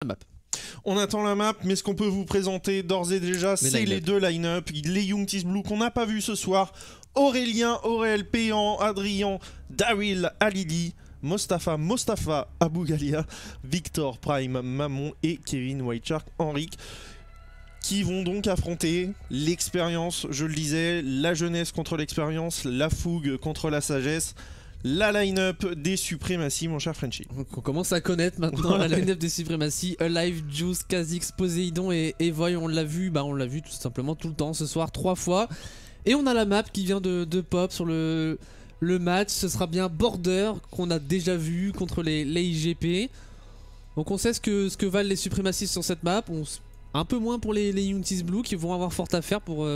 map. On attend la map, mais ce qu'on peut vous présenter d'ores et déjà, c'est les deux line-up. Les Youngtis Blue qu'on n'a pas vu ce soir. Aurélien, Aurel, Péan, Adrien, Daryl, Alili, Mostafa Abougalia, Victor, Prime, Mamon et Kevin Whiteshark, Henrik, qui vont donc affronter l'expérience, je le disais, la jeunesse contre l'expérience, la fougue contre la sagesse. La line-up des suprématies, mon cher Frenchy. On commence à connaître maintenant la line-up des suprématies. Alive, Juice, Kha'Zix, Poséidon et Void. On l'a vu tout simplement tout le temps ce soir, 3 fois. Et on a la map qui vient de pop sur le match. Ce sera bien Border qu'on a déjà vu contre les IGP. Donc on sait ce que valent les suprématies sur cette map. Un peu moins pour les Youngtis Blue qui vont avoir fort à faire pour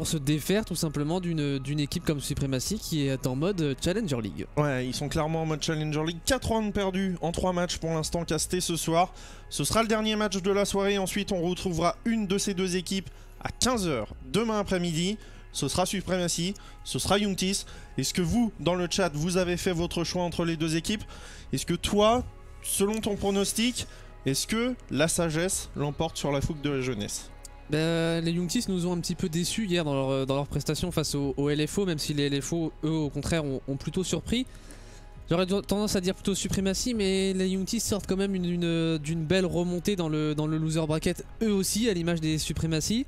se défaire tout simplement d'une équipe comme Supremacy qui est en mode Challenger League. Ouais, ils sont clairement en mode Challenger League. 4 rounds perdus en 3 matchs pour l'instant castés ce soir. Ce sera le dernier match de la soirée. Ensuite, on retrouvera une de ces deux équipes à 15 h demain après-midi. Ce sera Supremacy, ce sera Youngtis. Est-ce que vous, dans le chat, vous avez fait votre choix entre les deux équipes? Est-ce que toi, selon ton pronostic, est-ce que la l'emporte sur la fougue de la jeunesse? Les Youngtis nous ont un petit peu déçus hier dans leur prestation face au LFO, même si les LFO, eux, au contraire, ont plutôt surpris. J'aurais tendance à dire plutôt Supremacy, mais les Youngtis sortent quand même d'une belle remontée dans le loser bracket, eux aussi, à l'image des Supremacy.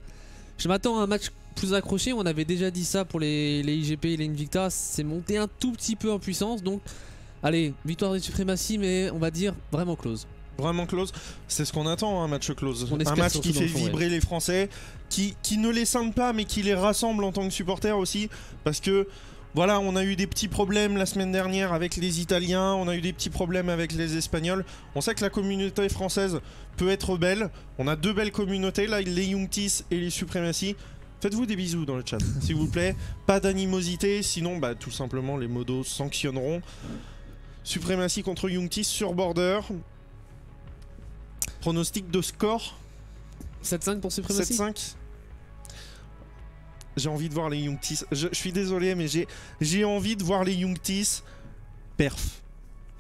Je m'attends à un match plus accroché, on avait déjà dit ça pour les IGP et les Invicta, c'est monté un tout petit peu en puissance, donc allez, victoire des Supremacy, mais on va dire vraiment close. Vraiment close, c'est ce qu'on attend, un match close. Un match qui fait vibrer les Français, qui ne les scinde pas, mais qui les rassemble en tant que supporters aussi. Parce que, voilà, on a eu des petits problèmes la semaine dernière avec les Italiens, on a eu des petits problèmes avec les Espagnols. On sait que la communauté française peut être belle. On a deux belles communautés, là, les Youngtis et les Supremacy. Faites-vous des bisous dans le chat, s'il vous plaît. Pas d'animosité, sinon, bah, tout simplement, les modos sanctionneront. Supremacy contre Youngtis sur Border. Pronostic de score 7-5 pour Supremacy. 7-5. J'ai envie de voir les Youngtis. Je suis désolé, mais j'ai envie de voir les Youngtis perf.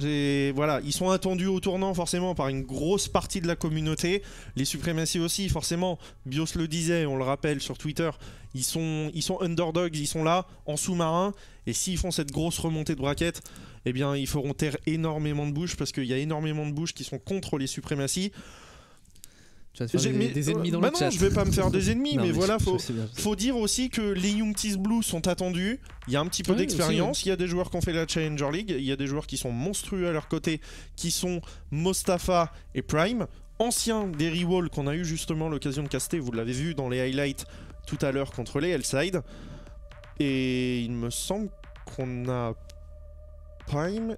Voilà, ils sont attendus au tournant forcément par une grosse partie de la communauté. Les Supremacy aussi, forcément. Bios le disait, on le rappelle sur Twitter. Ils sont underdogs, ils sont là en sous-marin. Et s'ils font cette grosse remontée de bracket, eh bien ils feront taire énormément de bouches parce qu'il y a énormément de bouches qui sont contre les Supremacy. Tu vas te faire des ennemis dans le chat. Non, je vais pas me faire des ennemis, mais voilà, faut dire aussi que les Youngtis Blue sont attendus. Il y a un petit peu d'expérience. Il y a des joueurs qui ont fait la Challenger League. Il y a des joueurs qui sont monstrueux à leur côté, qui sont Mostafa et Prime, anciens des Rewall qu'on a eu justement l'occasion de caster. Vous l'avez vu dans les highlights tout à l'heure contre les Hellside. Et il me semble qu'on a Prime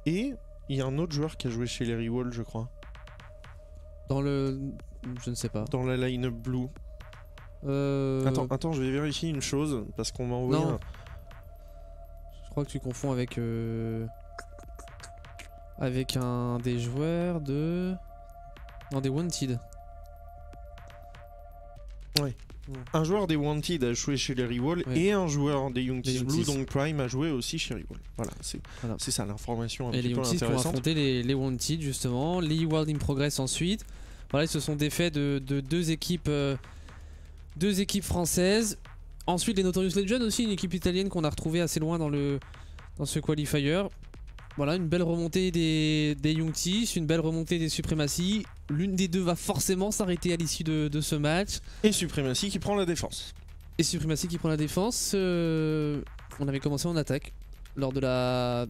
et il y a un autre joueur qui a joué chez les Rewall, je crois. Dans le... Je ne sais pas. Dans la line-up blue. Attends, je vais vérifier une chose parce qu'on m'a envoyé Je crois que tu confonds avec un des joueurs de... Non, des Wanted. Ouais. Un joueur des Wanted a joué chez les Rewall et un joueur des Youngtis Blue, donc Prime, a joué aussi chez Rewall. Voilà, c'est ça l'information un petit peu intéressante. Et les Youngtis vont affronter les Wanted justement, les World in Progress ensuite. Voilà, ils se sont défaits de deux équipes françaises. Ensuite, les Notorious Legends aussi, une équipe italienne qu'on a retrouvée assez loin dans ce qualifier. Voilà, une belle remontée des Youngtis, une belle remontée des Supremacy. L'une des deux va forcément s'arrêter à l'issue de ce match. Et Supremacy qui prend la défense. On avait commencé en attaque lors de la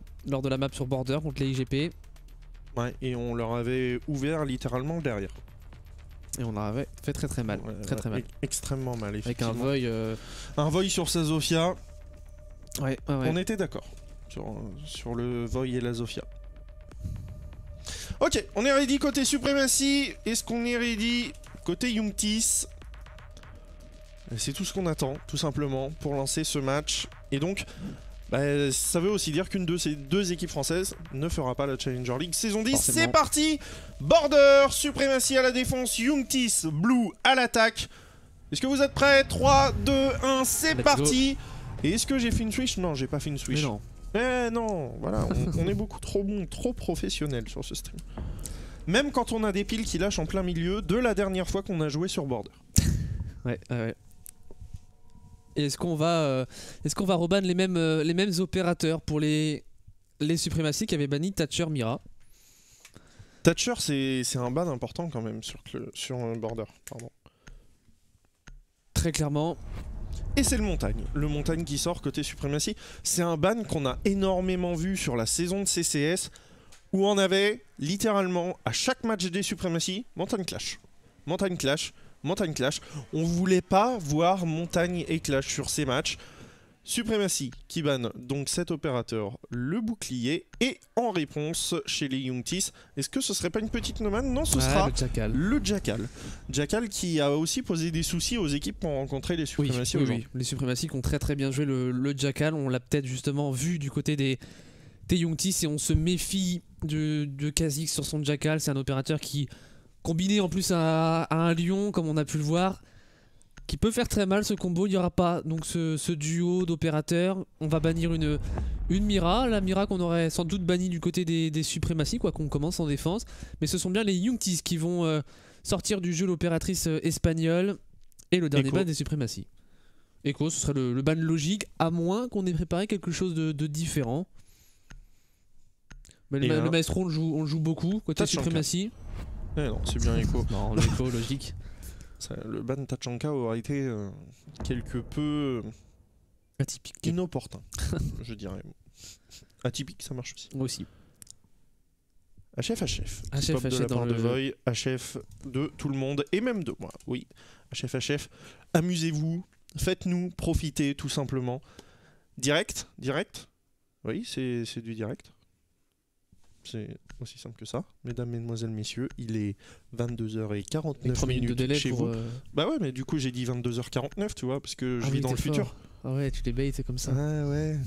map sur Border contre les IGP. Ouais, et on leur avait ouvert littéralement derrière. Et on leur avait fait très mal. Très mal. Extrêmement mal, effectivement. Avec un Void sur sa Zofia. Ouais. On était d'accord sur le Void et la Zofia. Ok, on est ready côté Supremacy. Est-ce qu'on est ready côté Youngtis? C'est tout ce qu'on attend, tout simplement, pour lancer ce match. Et donc, ça veut aussi dire qu'une de ces deux équipes françaises ne fera pas la Challenger League saison 10. C'est parti. Border, Supremacy à la défense, Youngtis Blue à l'attaque. Est-ce que vous êtes prêts? 3, 2, 1, c'est parti. Et est-ce que j'ai fait une switch? Non, j'ai pas fait une switch. Mais non. Mais non, voilà, on est beaucoup trop bon, trop professionnel sur ce stream. même quand on a des piles qui lâchent en plein milieu de la dernière fois qu'on a joué sur Border. Ouais. Et est-ce qu'on va reban les mêmes opérateurs pour les suprématies qui avaient banni Thatcher Mira? Thatcher, c'est un ban important quand même sur Border. Pardon. Très clairement. Et c'est le montagne qui sort côté suprématie. C'est un ban qu'on a énormément vu sur la saison de CCS, où on avait littéralement à chaque match des suprématies, montagne clash. On voulait pas voir montagne et clash sur ces matchs. Suprématie qui banne donc cet opérateur le bouclier, et en réponse chez les Youngtis, est-ce que ce serait pas une petite nomade? Non, ce sera le Jackal. Jackal qui a aussi posé des soucis aux équipes pour rencontrer les suprématies aujourd'hui. Les suprématies qui ont très bien joué le Jackal, on l'a peut-être justement vu du côté des Youngtis, et on se méfie de Kha'Zix sur son Jackal. C'est un opérateur qui, combiné en plus à un lion comme on a pu le voir, qui peut faire très mal ce combo. Il n'y aura pas donc ce duo d'opérateurs. On va bannir une Mira, la Mira qu'on aurait sans doute bannie du côté des suprématies, quoi qu'on commence en défense. Mais ce sont bien les Youngtis qui vont sortir du jeu l'opératrice espagnole, et le dernier ban des suprématies. Echo, ce serait le ban logique, à moins qu'on ait préparé quelque chose de différent. Mais le maestro, on le joue beaucoup côté suprématie. Non, c'est bien Echo. Non, l'Echo logique. Le ban Tachanka aurait été quelque peu atypique, inopportun, je dirais. Atypique, ça marche aussi. Moi aussi. HF de la part de Voy, HF de tout le monde, et même de moi. Oui, HF, amusez-vous, faites-nous profiter tout simplement. Direct. Oui, c'est du direct. C'est aussi simple que ça. Mesdames, mesdemoiselles, messieurs, il est 22h49 minutes de délai chez vous. Bah ouais, mais du coup j'ai dit 22h49, tu vois, parce que je vis dans le futur. Ah ouais, tu les baites, c'est comme ça. Ah ouais.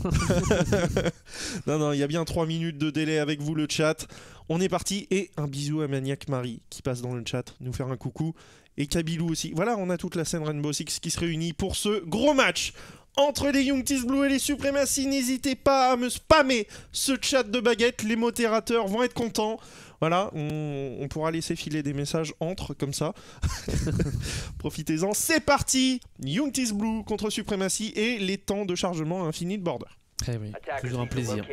Non, il y a bien 3 minutes de délai avec vous le chat. On est parti, et un bisou à Maniac Marie qui passe dans le chat nous faire un coucou, et Kabilou aussi. Voilà, on a toute la scène Rainbow Six qui se réunit pour ce gros match entre les Youngtis Blue et les suprématies. N'hésitez pas à me spammer ce chat de baguette, les modérateurs vont être contents. Voilà, on pourra laisser filer des messages comme ça. Profitez-en, c'est parti. Youngtis Blue contre suprématie, et les temps de chargement infini de Border. Eh oui, toujours un plaisir.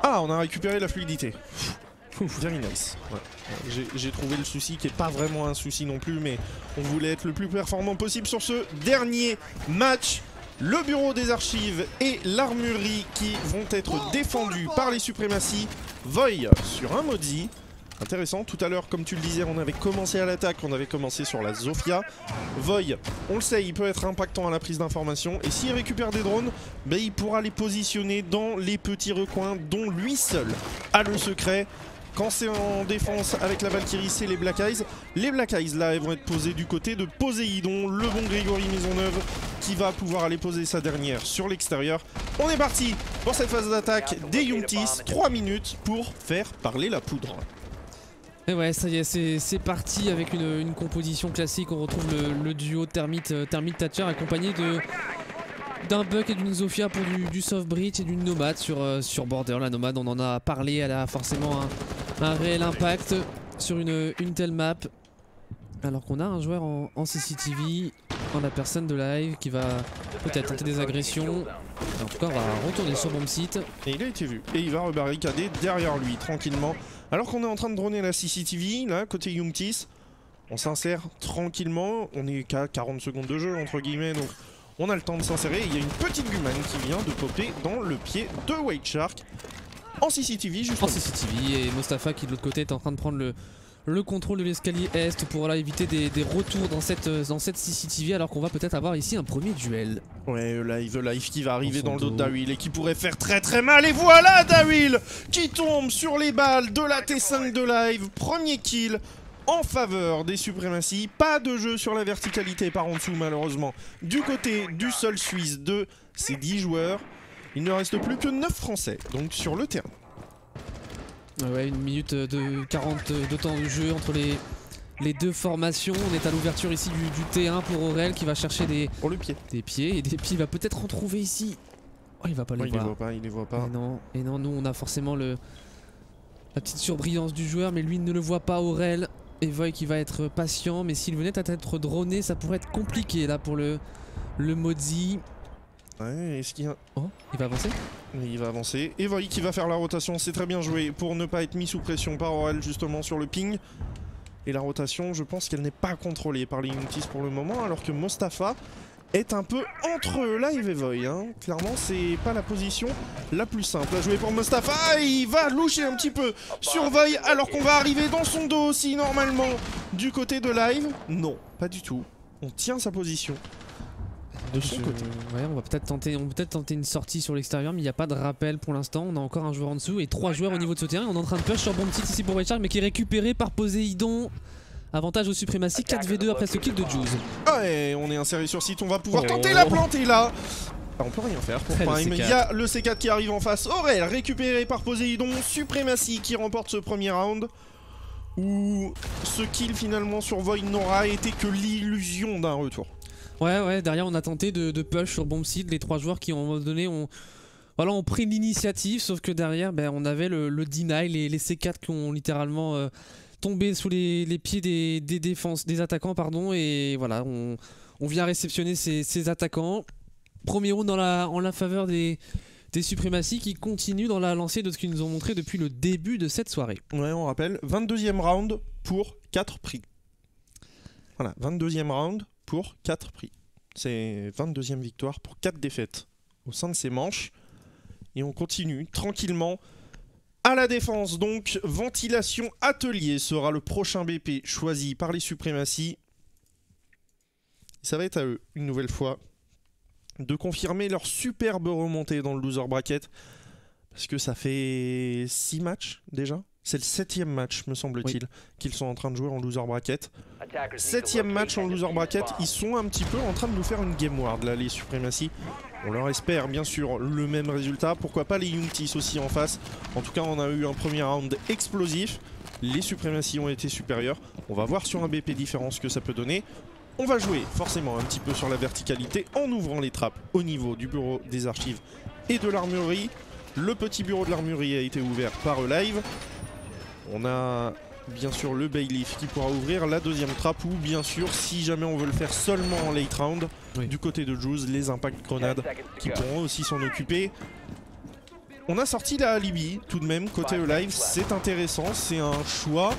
Ah, on a récupéré la fluidité. Very nice. Ouais. J'ai trouvé le souci qui est pas vraiment un souci non plus, mais on voulait être le plus performant possible sur ce dernier match. Le bureau des archives et l'armurerie qui vont être défendus par les suprématies. Voy sur un Modi. Intéressant, tout à l'heure, comme tu le disais, on avait commencé à l'attaque, on avait commencé sur la Zofia. Voy, on le sait, il peut être impactant à la prise d'information, et s'il récupère des drones, ben, il pourra les positionner dans les petits recoins dont lui seul a le secret. Quand c'est en défense avec la Valkyrie, c'est les Black Eyes. Les Black Eyes, là, elles vont être posées du côté de Poséidon, le bon Grégory Maisonneuve, qui va pouvoir aller poser sa dernière sur l'extérieur. On est parti pour cette phase d'attaque des Youngtis. 3 minutes pour faire parler la poudre. Et ouais, ça y est, c'est parti avec une composition classique. On retrouve le duo Thermite Thatcher accompagné d'un Buck et d'une Zofia pour du soft breach et d'une Nomade sur Border. La Nomade, on en a parlé, elle a forcément un réel impact sur une telle map. Alors qu'on a un joueur en CCTV, en la personne de Live, qui va peut-être tenter des agressions. En tout cas, on va retourner sur bomb site. Et il a été vu. Et il va rebarricader derrière lui, tranquillement. Alors qu'on est en train de droner la CCTV, là, côté Youngtis, on s'insère tranquillement. On est qu'à 40 secondes de jeu, entre guillemets, donc on a le temps de s'insérer. Il y a une petite Guman qui vient de popper dans le pied de White Shark. En CCTV, justement. En CCTV, et Mostafa qui de l'autre côté est en train de prendre le contrôle de l'escalier est pour là, éviter des retours dans cette CCTV, alors qu'on va peut-être avoir ici un premier duel. Ouais, live qui va arriver dans le dos de Darryl et qui pourrait faire très mal. Et voilà Darryl qui tombe sur les balles de la T5 de Live. Premier kill en faveur des suprématies. Pas de jeu sur la verticalité par en dessous malheureusement du côté du seul Suisse de ces 10 joueurs. Il ne reste plus que 9 Français donc sur le terrain. Ouais, 1 minute de 40 de temps de jeu entre les deux formations. On est à l'ouverture ici du T1 pour Aurel qui va chercher des pieds. Et des pieds, il va peut-être en trouver ici. Oh, il va pas les voir. Il les voit pas. Et non, nous on a forcément La petite surbrillance du joueur, mais lui ne le voit pas, Aurel. Et Void qui va être patient, mais s'il venait à être droné, ça pourrait être compliqué là pour le Mozi. Ouais, est-ce qu'il y a... Oh, il va avancer? Oui, il va avancer. Et Void qui va faire la rotation, c'est très bien joué pour ne pas être mis sous pression par Aurel justement sur le ping. Et la rotation, je pense qu'elle n'est pas contrôlée par les Unities pour le moment, alors que Mostafa est un peu entre Live et Void. Hein. Clairement, c'est pas la position la plus simple à jouer pour Mostafa. Et il va loucher un petit peu sur Void, alors qu'on va arriver dans son dos aussi, normalement, du côté de Live. Non, pas du tout. On tient sa position de son côté. Ouais, on va peut-être tenter une sortie sur l'extérieur, mais il n'y a pas de rappel pour l'instant. On a encore un joueur en dessous et 3 joueurs au niveau de ce terrain. On est en train de push sur Bomb Site ici pour White Shark, mais qui est récupéré par Poséidon. Avantage au suprématie, 4v2 après ce kill de Juice. Ouais, on est inséré sur site, on va pouvoir tenter la planter là. On peut rien faire pour Prime. Il y a le C4 qui arrive en face. Aurel récupéré par Poséidon. Suprématie qui remporte ce premier round. Où ce kill finalement sur Void n'aura été que l'illusion d'un retour. Ouais, derrière on a tenté de push sur Bomb Site. Les 3 joueurs qui, à un moment donné, ont pris l'initiative. Sauf que derrière, on avait le deny, les C4 qui ont littéralement tombé sous les pieds des attaquants. Pardon, et voilà, on vient réceptionner ces attaquants. Premier round en la faveur des suprématies qui continuent dans la lancée de ce qu'ils nous ont montré depuis le début de cette soirée. Ouais, on rappelle, 22e round pour 4 prix. Voilà, 22e round pour 4 prix. C'est 22e victoire pour 4 défaites au sein de ces manches. Et on continue tranquillement à la défense. Donc, Ventilation Atelier sera le prochain BP choisi par les suprématies. Ça va être à eux, une nouvelle fois, de confirmer leur superbe remontée dans le loser bracket. Parce que ça fait 6 matchs déjà. C'est le 7e match, me semble-t-il, qu'ils sont en train de jouer en loser bracket. 7e match en loser bracket. Ils sont un petit peu en train de nous faire une game ward, là, les suprématies. On leur espère, bien sûr, le même résultat. Pourquoi pas les Unities aussi en face. En tout cas, on a eu un premier round explosif. Les suprématies ont été supérieures. On va voir sur un BP différent ce que ça peut donner. On va jouer forcément un petit peu sur la verticalité en ouvrant les trappes au niveau du bureau des archives et de l'armurerie. Le petit bureau de l'armurerie a été ouvert par Live. On a bien sûr le Bailiff qui pourra ouvrir la deuxième trappe, ou bien sûr, si jamais on veut le faire seulement en late round, du côté de Juice, les impacts grenades qui pourront aussi s'en occuper. On a sorti la Alibi tout de même côté Live, c'est intéressant, c'est un choix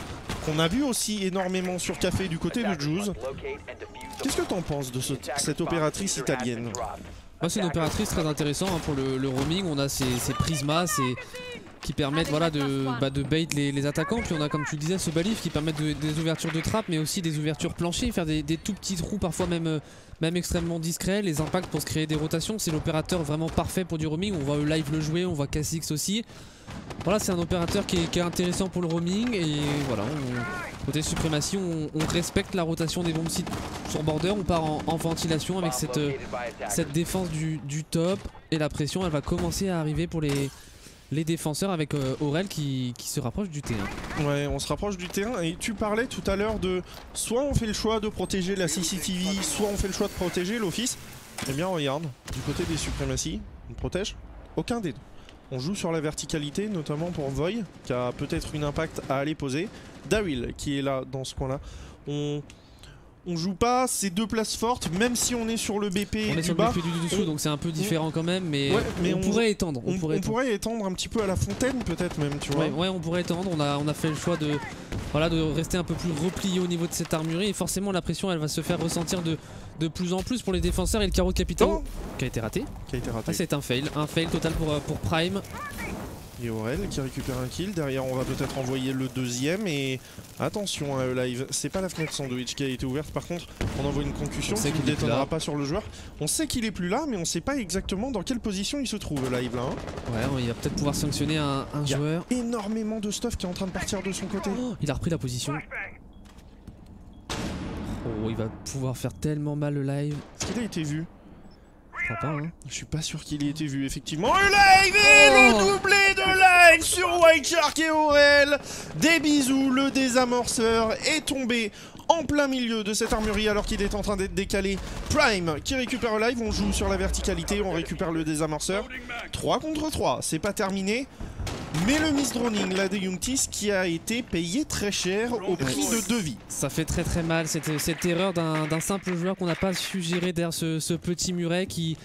qu'on a vu aussi énormément sur Café du côté de Juice. Qu'est-ce que tu en penses de cette opératrice italienne? C'est une opératrice très intéressante pour le roaming. On a ces prismas qui permettent de bait les attaquants. Puis on a, comme tu le disais, ce Bailiff qui permet des ouvertures de trappe, mais aussi des ouvertures planchées, faire des tout petits trous parfois même extrêmement discrets. Les impacts pour se créer des rotations, c'est l'opérateur vraiment parfait pour du roaming. On voit Live le jouer, on voit KSX aussi. Voilà, c'est un opérateur qui est intéressant pour le roaming. Et voilà, côté suprématie, on respecte la rotation des bombes sites sur border. On part en ventilation avec cette défense du top. Et la pression, elle va commencer à arriver pour les défenseurs avec Aurel qui se rapproche du terrain. Ouais, on se rapproche du terrain. Et tu parlais tout à l'heure de soit on fait le choix de protéger la CCTV, soit on fait le choix de protéger l'office. Eh bien regarde, du côté des suprématies, on protège aucun des deux. On joue sur la verticalité, notamment pour Void, qui a peut-être une impact à aller poser. Darryl qui est là dans ce coin-là. On joue pas ces deux places fortes, même si on est sur le BP on est sur le BP du dessous, donc c'est un peu différent quand même, mais on pourrait étendre. On pourrait étendre un petit peu à la fontaine peut-être même, tu vois. Ouais, on pourrait étendre. On a fait le choix de rester un peu plus replié au niveau de cette armurerie, et forcément la pression elle va se faire ressentir de plus en plus pour les défenseurs. Et le carreau de capitaine qui a été raté. C'est un fail total pour Prime. Et Aurel qui récupère un kill. Derrière, on va peut-être envoyer le deuxième. Et attention à Live, c'est pas la fenêtre sandwich qui a été ouverte. Par contre, on envoie une concussion qui ne détonnera pas sur le joueur. On sait qu'il est plus là, mais on sait pas exactement dans quelle position il se trouve, Live là. Ouais, il va peut-être pouvoir sanctionner un joueur. Il y a énormément de stuff qui est en train de partir de son côté. Il a repris la position. Il va pouvoir faire tellement mal le Live. Est-ce qu'il a été vu? Je suis pas sûr qu'il ait été vu, effectivement. Le Live et le doublé de Live sur White Shark et Aurel. Des bisous, le désamorceur est tombé en plein milieu de cette armurerie alors qu'il est en train d'être décalé. Prime qui récupère le Live, on joue sur la verticalité, on récupère le désamorceur. 3 contre 3, c'est pas terminé. Mais le misdroning là des Youngtis qui a été payé très cher au prix de 2 vies. Ça fait très mal cette erreur d'un simple joueur qu'on n'a pas su gérer derrière ce petit muret qui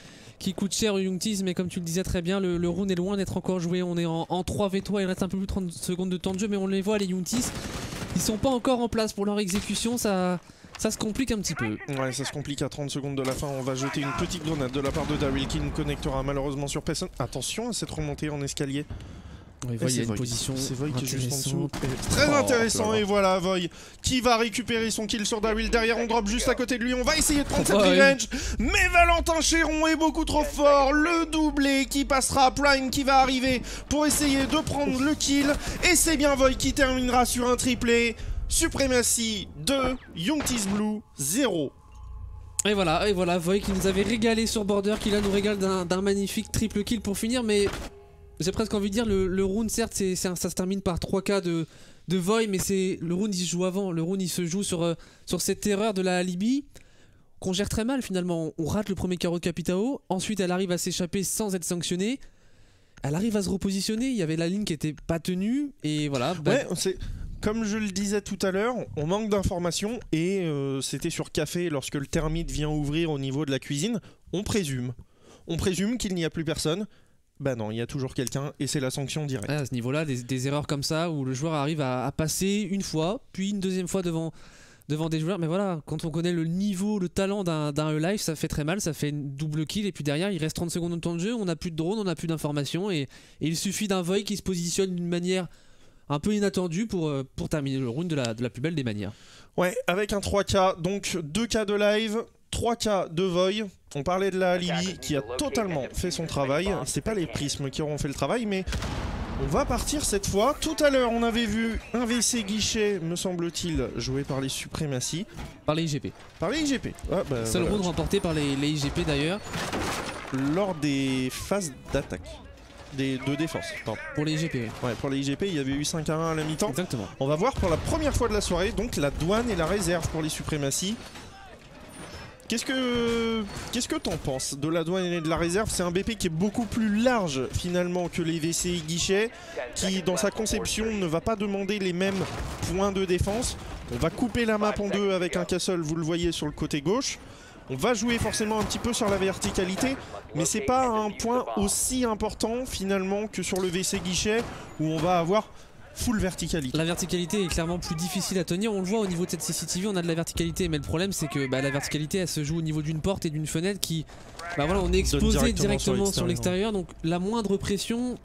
coûte cher aux Youngtis. Mais comme tu le disais très bien, le round est loin d'être encore joué. On est en 3v3, il reste un peu plus de 30 secondes de temps de jeu, mais on les voit, les Youngtis, ils sont pas encore en place pour leur exécution. Ça se complique un petit peu. Ouais, ça se complique à 30 secondes de la fin. On va jeter une petite grenade de la part de Daryl qui ne connectera malheureusement sur personne. Attention à cette remontée en escalier. Oui, il y a une position. C'est Voy qui est juste en dessous. Très intéressant. Et voilà Voy qui va récupérer son kill sur Daryl. Derrière, on drop juste à côté de lui. On va essayer de prendre cette revenge. Mais Valentin Chéron est beaucoup trop fort. Le doublé qui passera. Prime qui va arriver pour essayer de prendre le kill. Et c'est bien Voy qui terminera sur un triplé. Suprématie de Youngtis Blue 0. Et voilà, Voy qui nous avait régalé sur Border, qui là nous régale d'un magnifique triple kill pour finir. Mais j'ai presque envie de dire, le round certes ça se termine par 3K de Voy, mais le round il se joue avant. Le round il se joue sur cette erreur de la Libye qu'on gère très mal finalement. On rate le premier carreau de Capitao, ensuite elle arrive à s'échapper sans être sanctionnée. Elle arrive à se repositionner, il y avait la ligne qui était pas tenue et voilà. Ouais, comme je le disais tout à l'heure, on manque d'informations et c'était sur café lorsque le termite vient ouvrir au niveau de la cuisine. On présume qu'il n'y a plus personne. Bah non, il y a toujours quelqu'un et c'est la sanction directe. À ce niveau-là, des erreurs comme ça où le joueur arrive à passer une fois, puis une deuxième fois devant des joueurs. Mais voilà, quand on connaît le niveau, le talent d'un E-Life, ça fait très mal, ça fait une double kill et puis derrière il reste 30 secondes de temps de jeu, on n'a plus de drone, on n'a plus d'informations et il suffit d'un Voy qui se positionne d'une manière un peu inattendu pour terminer le round de la plus belle des manières. Ouais, avec un 3K, donc 2K de live, 3K de Voy. On parlait de la Libye qui a totalement fait son travail. C'est pas les prismes qui auront fait le travail, mais on va partir cette fois. Tout à l'heure, on avait vu un VC guichet, me semble-t-il, joué par les Suprématies. Par les IGP. Par les IGP. Ah, bah, seul round remporté par les IGP d'ailleurs. Lors des phases d'attaque. De défense, pardon. Pour les IGP, oui. Ouais, pour les IGP, il y avait eu 5-1 à la mi-temps. Exactement. On va voir pour la première fois de la soirée, donc la douane et la réserve pour les Suprématies. Qu'est-ce que t'en penses de la douane et de la réserve? C'est un BP qui est beaucoup plus large finalement que les VCI guichets, qui dans sa conception ne va pas demander les mêmes points de défense. On va couper la map en deux avec un castle, vous le voyez sur le côté gauche. On va jouer forcément un petit peu sur la verticalité, mais c'est pas un point aussi important finalement que sur le VC guichet où on va avoir full verticalité. La verticalité est clairement plus difficile à tenir, on le voit au niveau de cette CCTV, on a de la verticalité, mais le problème c'est que la verticalité elle se joue au niveau d'une porte et d'une fenêtre qui, voilà, on est exposé directement sur l'extérieur, donc la moindre pression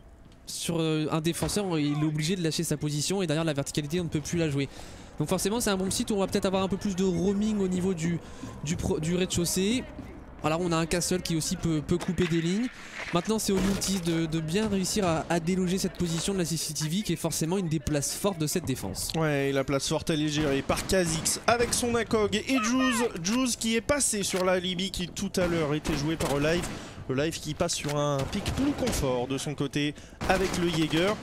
sur un défenseur, il est obligé de lâcher sa position et derrière la verticalité on ne peut plus la jouer. Donc forcément c'est un bon site où on va peut-être avoir un peu plus de roaming au niveau du rez-de-chaussée. Alors on a un castle qui aussi peut couper des lignes. Maintenant c'est aux Youngtis de bien réussir à déloger cette position de la CCTV qui est forcément une des places fortes de cette défense. Ouais, et la place forte elle est gérée par Kha'Zix avec son ACOG et Juice qui est passé sur la Libye qui tout à l'heure était joué par E-Live. E-Live qui passe sur un pic plus confort de son côté avec le Jaeger.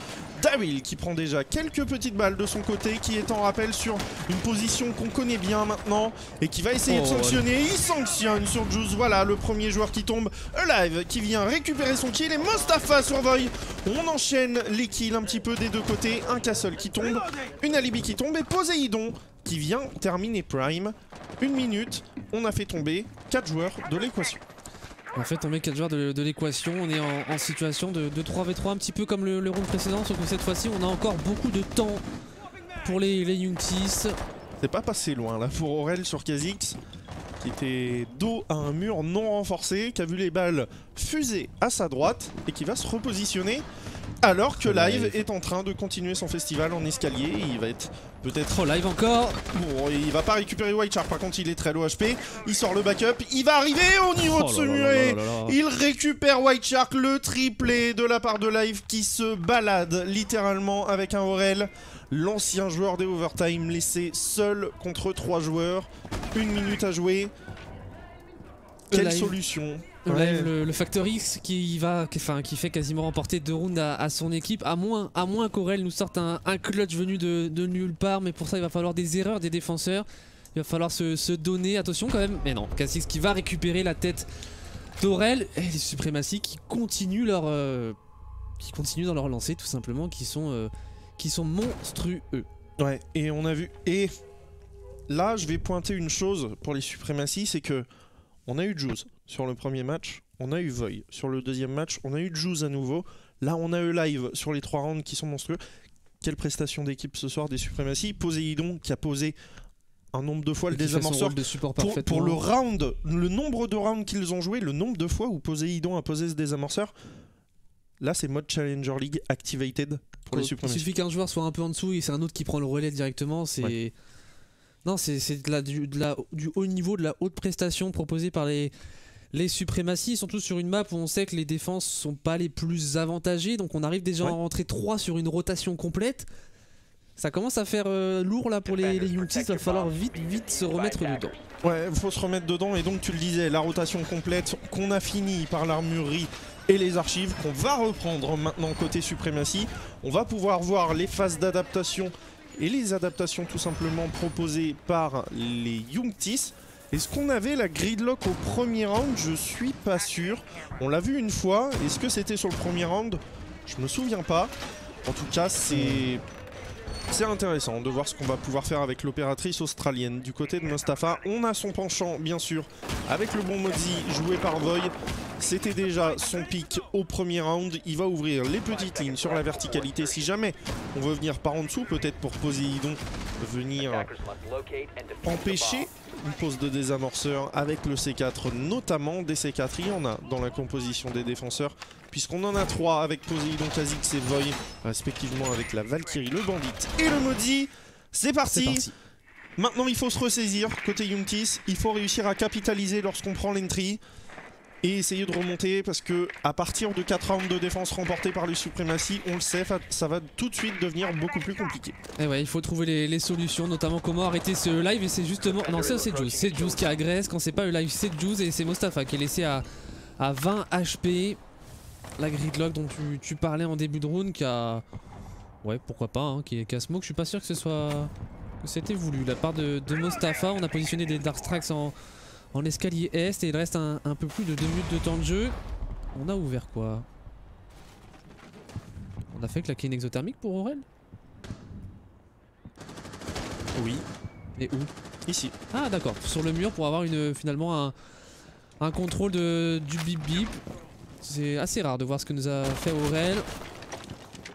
Daryl qui prend déjà quelques petites balles de son côté, qui est en rappel sur une position qu'on connaît bien maintenant et qui va essayer de sanctionner. Il sanctionne sur Juice, voilà le premier joueur qui tombe. E-Live qui vient récupérer son kill et Mostafa sur Voy. On enchaîne les kills un petit peu des deux côtés. Un Castle qui tombe, une Alibi qui tombe et Poséidon qui vient terminer Prime. 1 minute, on a fait tomber 4 joueurs de l'équation. On fait tomber 4 joueurs de l'équation, on est en situation de 3v3 un petit peu comme le round précédent, sauf que cette fois-ci on a encore beaucoup de temps pour les Youngtis. C'est pas passé loin là pour Aurel sur Kha'Zix qui était dos à un mur non renforcé, qui a vu les balles fuser à sa droite et qui va se repositionner alors que Live est en train de continuer son festival en escalier. Il va être peut-être... Oh, Live encore. Bon, il va pas récupérer White Shark, par contre il est très low HP. Il sort le backup, il va arriver au niveau de ce muret. Il récupère White Shark, le triplé de la part de Live qui se balade littéralement avec un Aurel. L'ancien joueur des Overtime laissé seul contre 3 joueurs. 1 minute à jouer. Quelle solution? Ouais. Le Factor X qui fait quasiment remporter 2 rounds à son équipe, à moins qu'Aurel nous sorte un clutch venu de nulle part, mais pour ça il va falloir des erreurs des défenseurs, il va falloir se donner, attention quand même, mais non, Kha'Zix qui va récupérer la tête d'Aurel, et les Suprématies qui continuent qui continuent dans leur lancée tout simplement, qui sont monstrueux. Ouais, et on a vu... Et là, je vais pointer une chose pour les suprématies, c'est que on a eu Juice sur le premier match, on a eu Void sur le deuxième match, on a eu Juice à nouveau. Là, on a eu Live sur les 3 rounds qui sont monstrueux. Quelle prestation d'équipe ce soir des suprématies. Poséidon qui a posé un nombre de fois le désamorceur pour le round, le nombre de rounds qu'ils ont joué, le nombre de fois où Poséidon a posé ce désamorceur. Là, c'est mode Challenger League activated pour les suprématies. Il suffit qu'un joueur soit un peu en dessous et c'est un autre qui prend le relais directement. C'est ouais. Non, c'est du haut niveau, de la haute prestation proposée par les suprématies, surtout sur une map où on sait que les défenses sont pas les plus avantagées, donc on arrive déjà à rentrer 3 sur une rotation complète. Ça commence à faire lourd là pour les Youngtis, il va falloir vite se remettre dedans. Ouais, il faut se remettre dedans, et donc tu le disais, la rotation complète qu'on a fini par l'armurerie et les archives, qu'on va reprendre maintenant côté suprématie. On va pouvoir voir les phases d'adaptation et les adaptations tout simplement proposées par les Youngtis. Est-ce qu'on avait la gridlock au premier round? Je suis pas sûr. On l'a vu une fois. Est-ce que c'était sur le premier round? Je me souviens pas. En tout cas, c'est intéressant de voir ce qu'on va pouvoir faire avec l'opératrice australienne. Du côté de Mostafa, on a son penchant, bien sûr, avec le bon Modzi joué par Void. C'était déjà son pic au premier round. Il va ouvrir les petites lignes sur la verticalité. Si jamais on veut venir par en dessous, peut-être pour Poséidon venir empêcher une pose de désamorceur avec le C4, notamment des C4. Il y en a dans la composition des défenseurs, puisqu'on en a 3 avec Poséidon, Kha'Zix et Void, respectivement avec la Valkyrie, le Bandit et le Modzi. C'est parti. Maintenant, il faut se ressaisir côté Youngtis. Il faut réussir à capitaliser lorsqu'on prend l'entry et essayer de remonter, parce que à partir de 4 rounds de défense remportés par les suprématies, on le sait, ça va tout de suite devenir beaucoup plus compliqué. Et ouais, il faut trouver les solutions, notamment comment arrêter ce live, et c'est justement... Non, ça c'est Juice. C'est Juice qui agresse, quand c'est pas le live c'est Juice, et c'est Mostafa qui est laissé à 20 HP. La gridlock dont tu parlais en début de round qui a... Ouais, pourquoi pas, hein, qui a smoke. Je suis pas sûr que c'était voulu. La part de Mostafa, on a positionné des Darkstrikes en escalier est, et il reste un peu plus de 2 minutes de temps de jeu. On a ouvert quoi? On a fait claquer une exothermique pour Aurel? Oui. Et où? Ici. Ah d'accord, sur le mur pour avoir finalement un contrôle du bip bip. C'est assez rare de voir ce que nous a fait Aurel.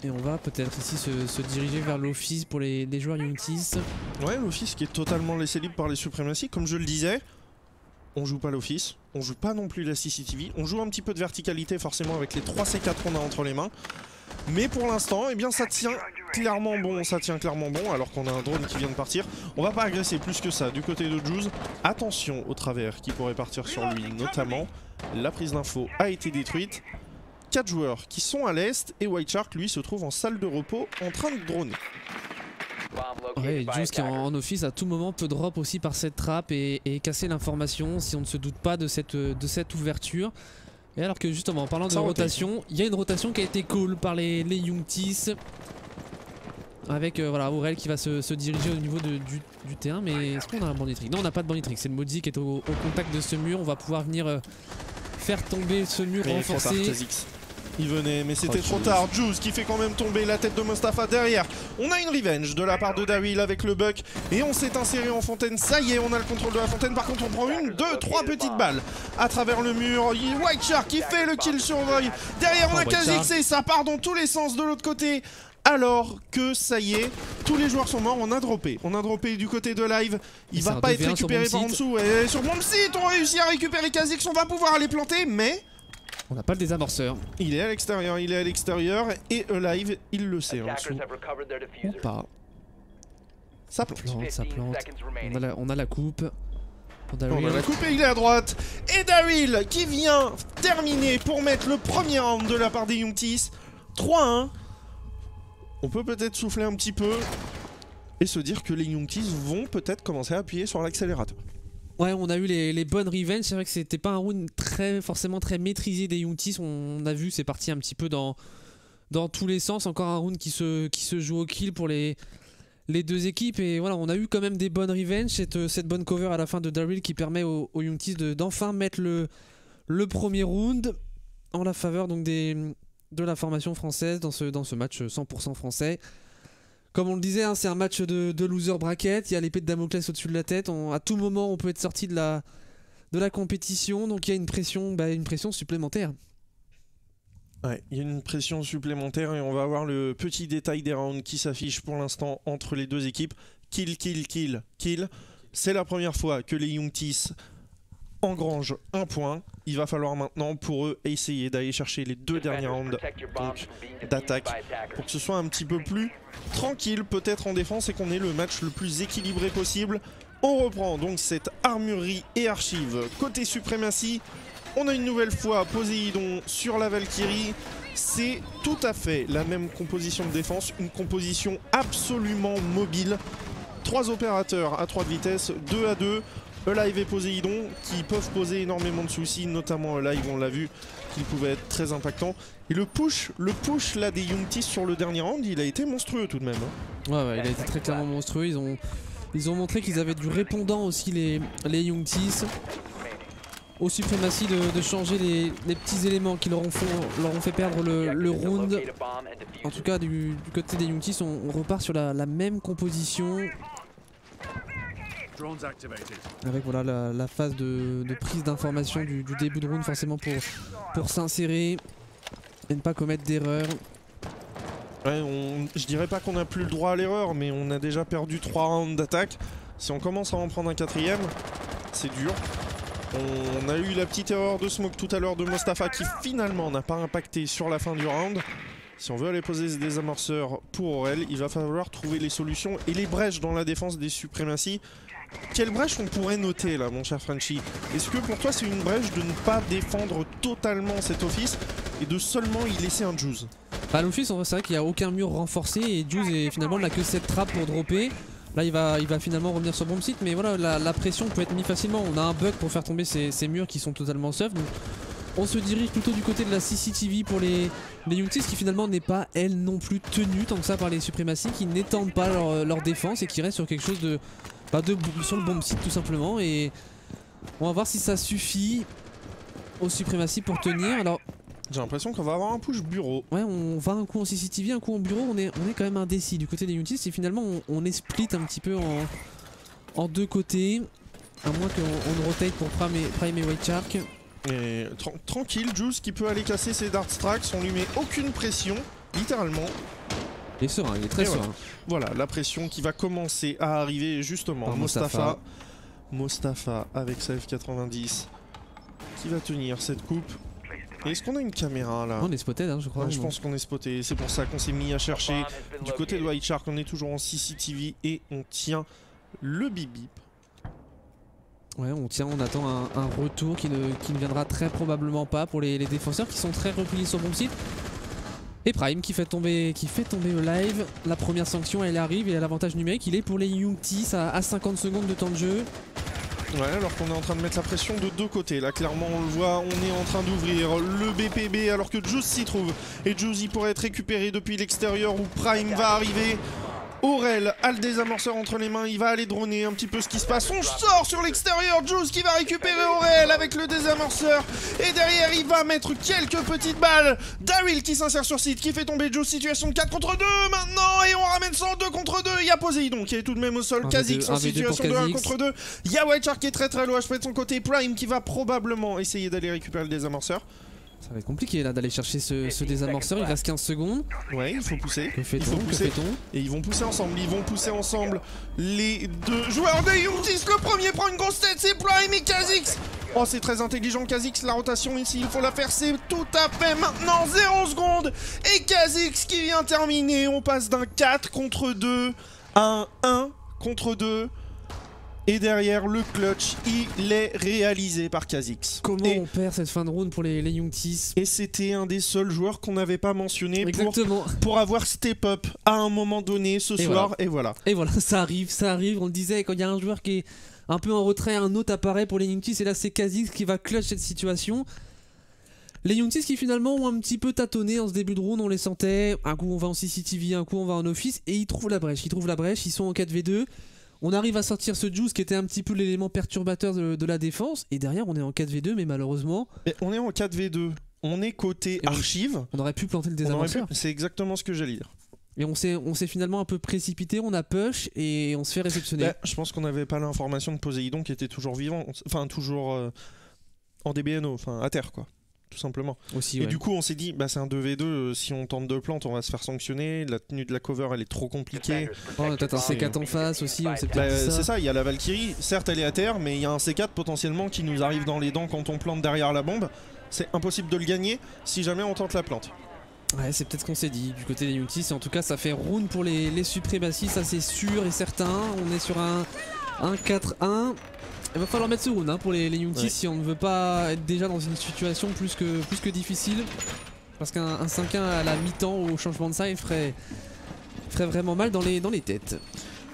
Et on va peut-être ici se diriger vers l'office pour les joueurs Youngtis. Ouais, l'office qui est totalement laissé libre par les suprématies, comme je le disais. On joue pas l'office, on joue pas non plus la CCTV, on joue un petit peu de verticalité forcément avec les 3 C4 qu'on a entre les mains. Mais pour l'instant, eh bien ça tient clairement bon, alors qu'on a un drone qui vient de partir. On va pas agresser plus que ça du côté de Juice. Attention au travers qui pourrait partir sur lui notamment. La prise d'info a été détruite. 4 joueurs qui sont à l'est, et White Shark lui se trouve en salle de repos en train de droner. Ouais, Juice qui est en office à tout moment peut drop aussi par cette trappe et casser l'information si on ne se doute pas de cette ouverture. Et alors que justement en parlant de rotation, il y a une rotation qui a été call par les Youngtis. Avec voilà, Aurel qui va se diriger au niveau du terrain. Mais est-ce qu'on a un bandit trick? Non, on n'a pas de bandit trick, c'est le Modzi qui est au contact de ce mur. On va pouvoir venir faire tomber ce mur renforcé. Il venait, mais c'était trop tard. Juice qui fait quand même tomber la tête de Mostafa derrière. On a une revenge de la part de Daryl avec le buck. Et on s'est inséré en fontaine. Ça y est, on a le contrôle de la fontaine. Par contre, on prend 1, 2, 3 petites balles à travers le mur. White Shark qui fait le kill sur Void. Derrière, on a Kha'Zix et ça part dans tous les sens de l'autre côté. Alors que ça y est, tous les joueurs sont morts, on a droppé du côté de Live. Il va pas être récupéré par en dessous. Et sur mon site, on réussit à récupérer Kha'Zix, on va pouvoir aller planter, mais... On n'a pas le désamorceur. Il est à l'extérieur, et Alive, il le sait en dessous. Ou pas. Ça plante. On a la coupe. On a la coupe et il est à droite. Et Daryl qui vient terminer pour mettre le premier round de la part des Youngtis. 3-1. On peut peut-être souffler un petit peu et se dire que les Youngtis vont peut-être commencer à appuyer sur l'accélérateur. Ouais, on a eu les bonnes revenges. C'est vrai que c'était pas un round forcément très maîtrisé des Youngtis. On a vu, c'est parti un petit peu dans tous les sens. Encore un round qui se joue au kill pour les deux équipes. Et voilà, on a eu quand même des bonnes revenges. Cette bonne cover à la fin de Daryl qui permet aux Youngtis d'enfin mettre le premier round en la faveur donc des de la formation française dans ce match 100% français. Comme on le disait, hein, c'est un match de loser bracket, il y a l'épée de Damoclès au-dessus de la tête, à tout moment on peut être sorti de la compétition, donc il y a une pression supplémentaire. Ouais, il y a une pression supplémentaire et on va avoir le petit détail des rounds qui s'affiche pour l'instant entre les deux équipes. Kill. C'est la première fois que les Youngtis engrangent un point. Il va falloir maintenant pour eux essayer d'aller chercher les 2 derniers rounds d'attaque pour que ce soit un petit peu plus tranquille peut-être en défense et qu'on ait le match le plus équilibré possible. On reprend donc cette armurerie et archive côté suprématie. On a une nouvelle fois Poséidon sur la Valkyrie. C'est tout à fait la même composition de défense, une composition absolument mobile. 3 opérateurs à 3 de vitesse, 2 à 2. Alive et Poséidon qui peuvent poser énormément de soucis, notamment Alive, on l'a vu, qu'il pouvait être très impactant. Et le push là des Youngtis sur le dernier round, il a été monstrueux tout de même. Ouais, il a été très clairement monstrueux. Ils ont montré qu'ils avaient du répondant aussi les Youngtis. Aux suprématies de changer les petits éléments qui leur ont fait perdre le round. En tout cas du côté des Youngtis on repart sur la même composition. Avec voilà la phase de prise d'information du début de round forcément pour s'insérer et ne pas commettre d'erreur. Ouais, je dirais pas qu'on n'a plus le droit à l'erreur, mais on a déjà perdu 3 rounds d'attaque. Si on commence à en prendre un 4ème, c'est dur. On a eu la petite erreur de smoke tout à l'heure de Mostafa qui finalement n'a pas impacté sur la fin du round. Si on veut aller poser des amorceurs pour Aurel, il va falloir trouver les solutions et les brèches dans la défense des suprématies. Quelle brèche on pourrait noter là, mon cher Frenchy? Est-ce que pour toi c'est une brèche de ne pas défendre totalement cet office et de seulement y laisser un Juice? Bah l'office c'est vrai qu'il n'y a aucun mur renforcé et Juice finalement n'a que cette trappe pour dropper. Là il va finalement revenir sur bomb site, mais voilà la pression peut être mise facilement. On a un bug pour faire tomber ces murs qui sont totalement safe. Donc on se dirige plutôt du côté de la CCTV pour les Youngtis qui finalement n'est pas elle non plus tenue tant que ça par les suprématies, qui n'étendent pas leur défense et qui restent sur quelque chose sur le bomb site tout simplement. Et on va voir si ça suffit aux suprématies pour tenir. Alors j'ai l'impression qu'on va avoir un push bureau. Ouais, on va un coup en CCTV, un coup en bureau. On est quand même indécis du côté des Youngtis et finalement on est split un petit peu en 2 côtés. À moins qu'on ne rotate pour Prime et White Shark. Et tranquille, Juice qui peut aller casser ses Dart Strikes, on lui met aucune pression, littéralement. Il est serein, il est très serein. Voilà, la pression qui va commencer à arriver justement. Mostafa avec sa F90 qui va tenir cette coupe. Est-ce qu'on a une caméra là? On est spotted hein, je crois. Ouais, je pense qu'on est spotté, c'est pour ça qu'on s'est mis à chercher. Du côté de White Shark, on est toujours en CCTV et on tient le bip bip. Ouais, on attend un retour qui ne viendra très probablement pas pour les défenseurs qui sont très repliés sur bomb site. Et Prime qui fait tomber Alive. La première sanction elle arrive et l'avantage numérique il est pour les Youngtis à 50 secondes de temps de jeu. Ouais, alors qu'on est en train de mettre la pression de 2 côtés. Là, clairement, on le voit, on est en train d'ouvrir le BPB alors que Juice s'y trouve. Et Juice, il pourrait être récupéré depuis l'extérieur où Prime va arriver. Aurel a le désamorceur entre les mains, il va aller droner un petit peu ce qui se passe. On sort sur l'extérieur, Juice qui va récupérer Aurel avec le désamorceur. Et derrière, il va mettre quelques petites balles. Daryl qui s'insère sur site, qui fait tomber Juice. Situation de 4 contre 2 maintenant. Et on ramène ça en 2 contre 2. Il y a Poséidon qui est tout de même au sol. Kha'Zix en situation de 1 contre 2. Il y a White Shark qui est très très loin. Je peux de son côté. Prime qui va probablement essayer d'aller récupérer le désamorceur. Ça va être compliqué là d'aller chercher ce désamorceur, il reste 15 secondes. Ouais, il faut pousser. Que fait-on? Et ils vont pousser ensemble, les 2 joueurs des Youngtis. Le premier prend une grosse tête, c'est Prime et Kha'Zix. Oh, c'est très intelligent Kha'Zix, la rotation ici, il faut la faire, c'est tout à fait maintenant, 0 secondes. Et Kha'Zix qui vient terminer, on passe d'un 4 contre 2 à un 1 contre 2. Et derrière le clutch, il est réalisé par Kha'Zix. Comment on perd cette fin de round pour les Youngtis? Et c'était un des seuls joueurs qu'on n'avait pas mentionné pour avoir step up à un moment donné ce soir. Et voilà. Et voilà, ça arrive. On le disait, quand il y a un joueur qui est un peu en retrait, un autre apparaît pour les Youngtis. Et là, c'est Kha'Zix qui va clutch cette situation. Les Youngtis qui finalement ont un petit peu tâtonné en ce début de round, on les sentait. Un coup on va en CCTV, un coup on va en office. Et ils trouvent la brèche. Ils sont en 4v2. On arrive à sortir ce Juice qui était un petit peu l'élément perturbateur de la défense. Et derrière, on est en 4v2, mais malheureusement... Et on est en 4v2. on est côté archive. On aurait pu planter le désamorceur. C'est exactement ce que j'allais dire. Et on s'est finalement un peu précipité, on a push et on se fait réceptionner. Je pense qu'on n'avait pas l'information de Poséidon qui était toujours vivant, enfin toujours en DBNO, enfin à terre quoi, tout simplement. Aussi, et du coup on s'est dit, c'est un 2v2, si on tente de plante on va se faire sanctionner, la tenue de la cover elle est trop compliquée. On a peut-être un C4 en face aussi, on s'est peut-être dit ça. C'est ça, il y a la Valkyrie, certes elle est à terre, mais il y a un C4 potentiellement qui nous arrive dans les dents quand on plante derrière la bombe. C'est impossible de le gagner si jamais on tente la plante. Ouais, c'est peut-être ce qu'on s'est dit du côté des Youngtis. En tout cas, ça fait round pour les suprématies, ça c'est sûr et certain. On est sur un 4-1. Il va falloir mettre ce round pour les Youngtis si on ne veut pas être déjà dans une situation plus que difficile. Parce qu'un 5-1 à la mi-temps au changement de side ferait vraiment mal dans les têtes.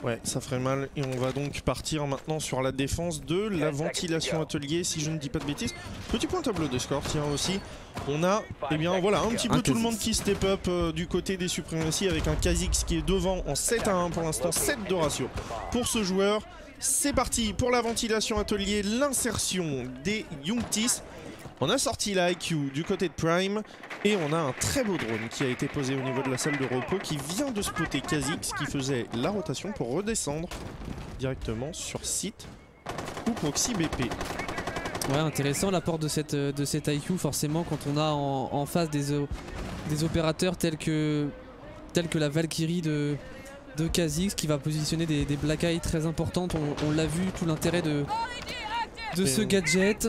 Ouais, ça ferait mal et on va donc partir maintenant sur la défense de la ventilation atelier si je ne dis pas de bêtises. Petit point tableau de score, tiens aussi. On a, eh bien voilà, un petit peu tout le monde qui step up du côté des suprématies avec un Kha'Zix qui est devant en 7-1 pour l'instant, 7 de ratio pour ce joueur. C'est parti pour la ventilation atelier, l'insertion des Youngtis. On a sorti la IQ du côté de Prime et on a un très beau drone qui a été posé au niveau de la salle de repos qui vient de spotter Kha'Zix qui faisait la rotation pour redescendre directement sur site ou proxy BP. Ouais, intéressant l'apport de cette IQ forcément quand on a en face des opérateurs tels que la Valkyrie de Kha'Zix qui va positionner des Black Eye très importantes. On l'a vu, tout l'intérêt de ce gadget.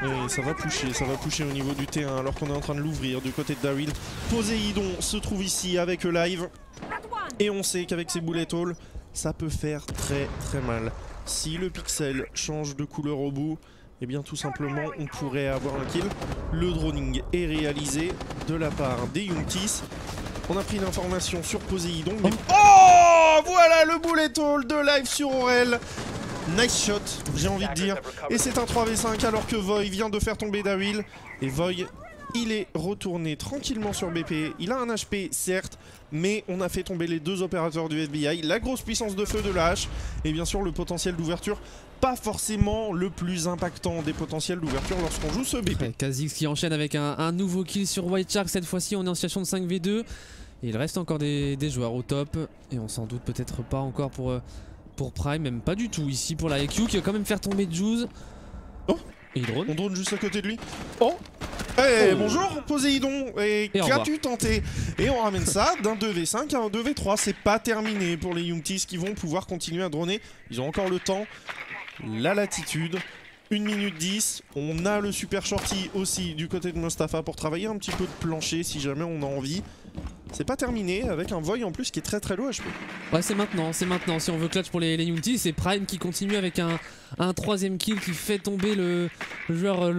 Et ça va pusher au niveau du T1 alors qu'on est en train de l'ouvrir du côté de Daryl. Poséidon se trouve ici avec Live et on sait qu'avec ses bullet hole ça peut faire très très mal. Si le pixel change de couleur au bout, et bien tout simplement on pourrait avoir un kill. Le droning est réalisé de la part des Youngtis. On a pris l'information sur Poséidon. Mais... Oh, voilà le bullet hole de Live sur Aurel. Nice shot, j'ai envie de dire. Et c'est un 3v5 alors que Voy vient de faire tomber Daryl. Et Voy, il est retourné tranquillement sur BP. Il a un HP, certes, mais on a fait tomber les deux opérateurs du FBI. La grosse puissance de feu de la hache. Et bien sûr, le potentiel d'ouverture, pas forcément le plus impactant des potentiels d'ouverture lorsqu'on joue ce BP. Ouais, Kha'Zix qui enchaîne avec un nouveau kill sur White Shark. Cette fois-ci, on est en situation de 5v2. Et il reste encore des joueurs au top. Et on s'en doute peut-être pas encore pour Prime, même pas du tout ici pour la IQ qui va quand même faire tomber Juice. Oh, et il drone. On drone juste à côté de lui. Oh, hey, bonjour Poséidon. Et qu'as-tu tenté? Et on ramène ça d'un 2v5 à un 2v3. C'est pas terminé pour les Youngtis qui vont pouvoir continuer à droner. Ils ont encore le temps, la latitude. 1 minute 10, on a le super shorty aussi du côté de Mostafa pour travailler un petit peu de plancher si jamais on a envie. C'est pas terminé avec un Voy en plus qui est très très low HP. Ouais, c'est maintenant si on veut clutch pour les Youngtis. C'est Prime qui continue avec un troisième kill qui fait tomber le joueur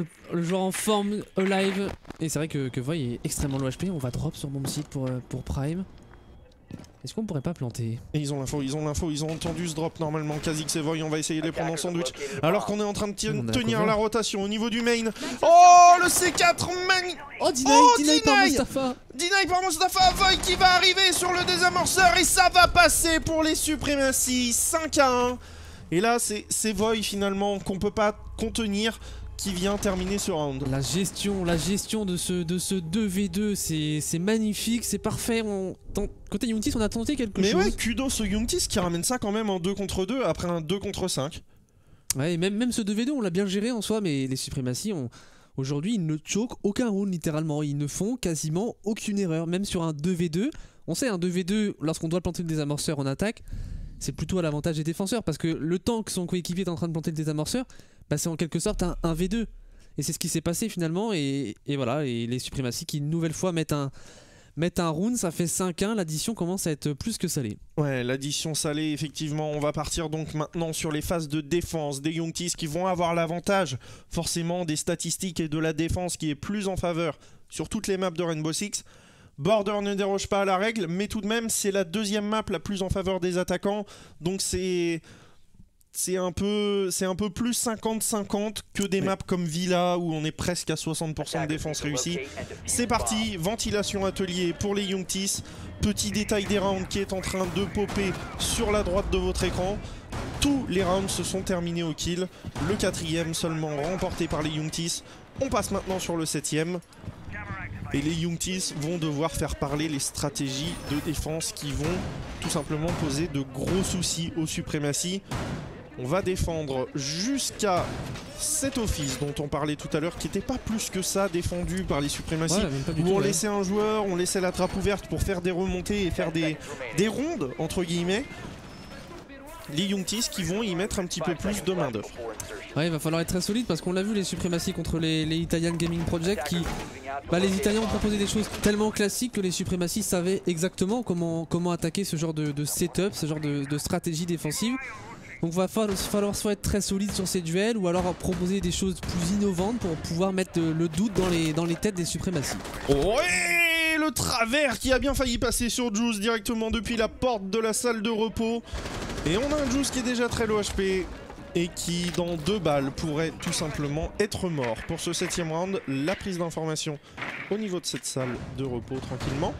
en forme Alive. Et c'est vrai que Voy est extrêmement low HP. On va drop sur mon site pour Prime. Est-ce qu'on pourrait pas planter? Et ils ont l'info, ils ont entendu ce drop normalement. Kha'Zix et Voy, on va essayer de les prendre en sandwich. Alors qu'on est en train de tenir la rotation au niveau du main. Oh, le C4 main. Oh, deny par Mostafa. Deny par Mostafa. Voy qui va arriver sur le désamorceur et ça va passer pour les suprématies. 5-1. Et là, c'est Voy finalement qu'on peut pas contenir qui vient terminer ce round. La gestion de ce 2v2, c'est magnifique, c'est parfait. Côté Youngtis, on a tenté quelque chose. Mais ouais, kudos aux Youngtis qui ramène ça quand même en 2 contre 2 après un 2 contre 5. Ouais, et même ce 2v2, on l'a bien géré en soi, mais les suprématies, aujourd'hui, ils ne choquent aucun round littéralement. Ils ne font quasiment aucune erreur, même sur un 2v2. On sait, un 2v2, lorsqu'on doit planter le désamorceur en attaque, c'est plutôt à l'avantage des défenseurs, parce que le temps que son coéquipier est en train de planter le désamorceur, c'est en quelque sorte un V2 et c'est ce qui s'est passé finalement et voilà, et les suprématies qui une nouvelle fois mettent un round, ça fait 5-1, l'addition commence à être plus que salée. Ouais, l'addition salée effectivement. On va partir donc maintenant sur les phases de défense des Youngtis qui vont avoir l'avantage forcément des statistiques et de la défense qui est plus en faveur sur toutes les maps de Rainbow Six. Border ne déroge pas à la règle, mais tout de même c'est la deuxième map la plus en faveur des attaquants, donc c'est un peu plus 50-50 que des maps comme Villa où on est presque à 60% de défense réussie. C'est parti, ventilation atelier pour les Youngtis. Petit détail des rounds qui est en train de popper sur la droite de votre écran. Tous les rounds se sont terminés au kill. Le 4e seulement remporté par les Youngtis. On passe maintenant sur le 7e. Et les Youngtis vont devoir faire parler les stratégies de défense qui vont tout simplement poser de gros soucis aux suprématies. On va défendre jusqu'à cet office dont on parlait tout à l'heure, qui n'était pas plus que ça défendu par les suprématies, où on laissait un joueur, on laissait la trappe ouverte pour faire des remontées et faire des rondes, entre guillemets. Les Youngtis qui vont y mettre un petit peu plus de main d'œuvre. Ouais, il va falloir être très solide parce qu'on l'a vu, les suprématies contre les Italian Gaming Project qui... les Italiens ont proposé des choses tellement classiques que les suprématies savaient exactement comment attaquer ce genre de setup, ce genre de stratégie défensive. Donc il va falloir soit être très solide sur ces duels ou alors proposer des choses plus innovantes pour pouvoir mettre le doute dans les têtes des suprématies. Ouais, le travers qui a bien failli passer sur Juice directement depuis la porte de la salle de repos. Et on a un Juice qui est déjà très low HP et qui dans 2 balles pourrait tout simplement être mort. Pour ce 7ème round, la prise d'information au niveau de cette salle de repos tranquillement.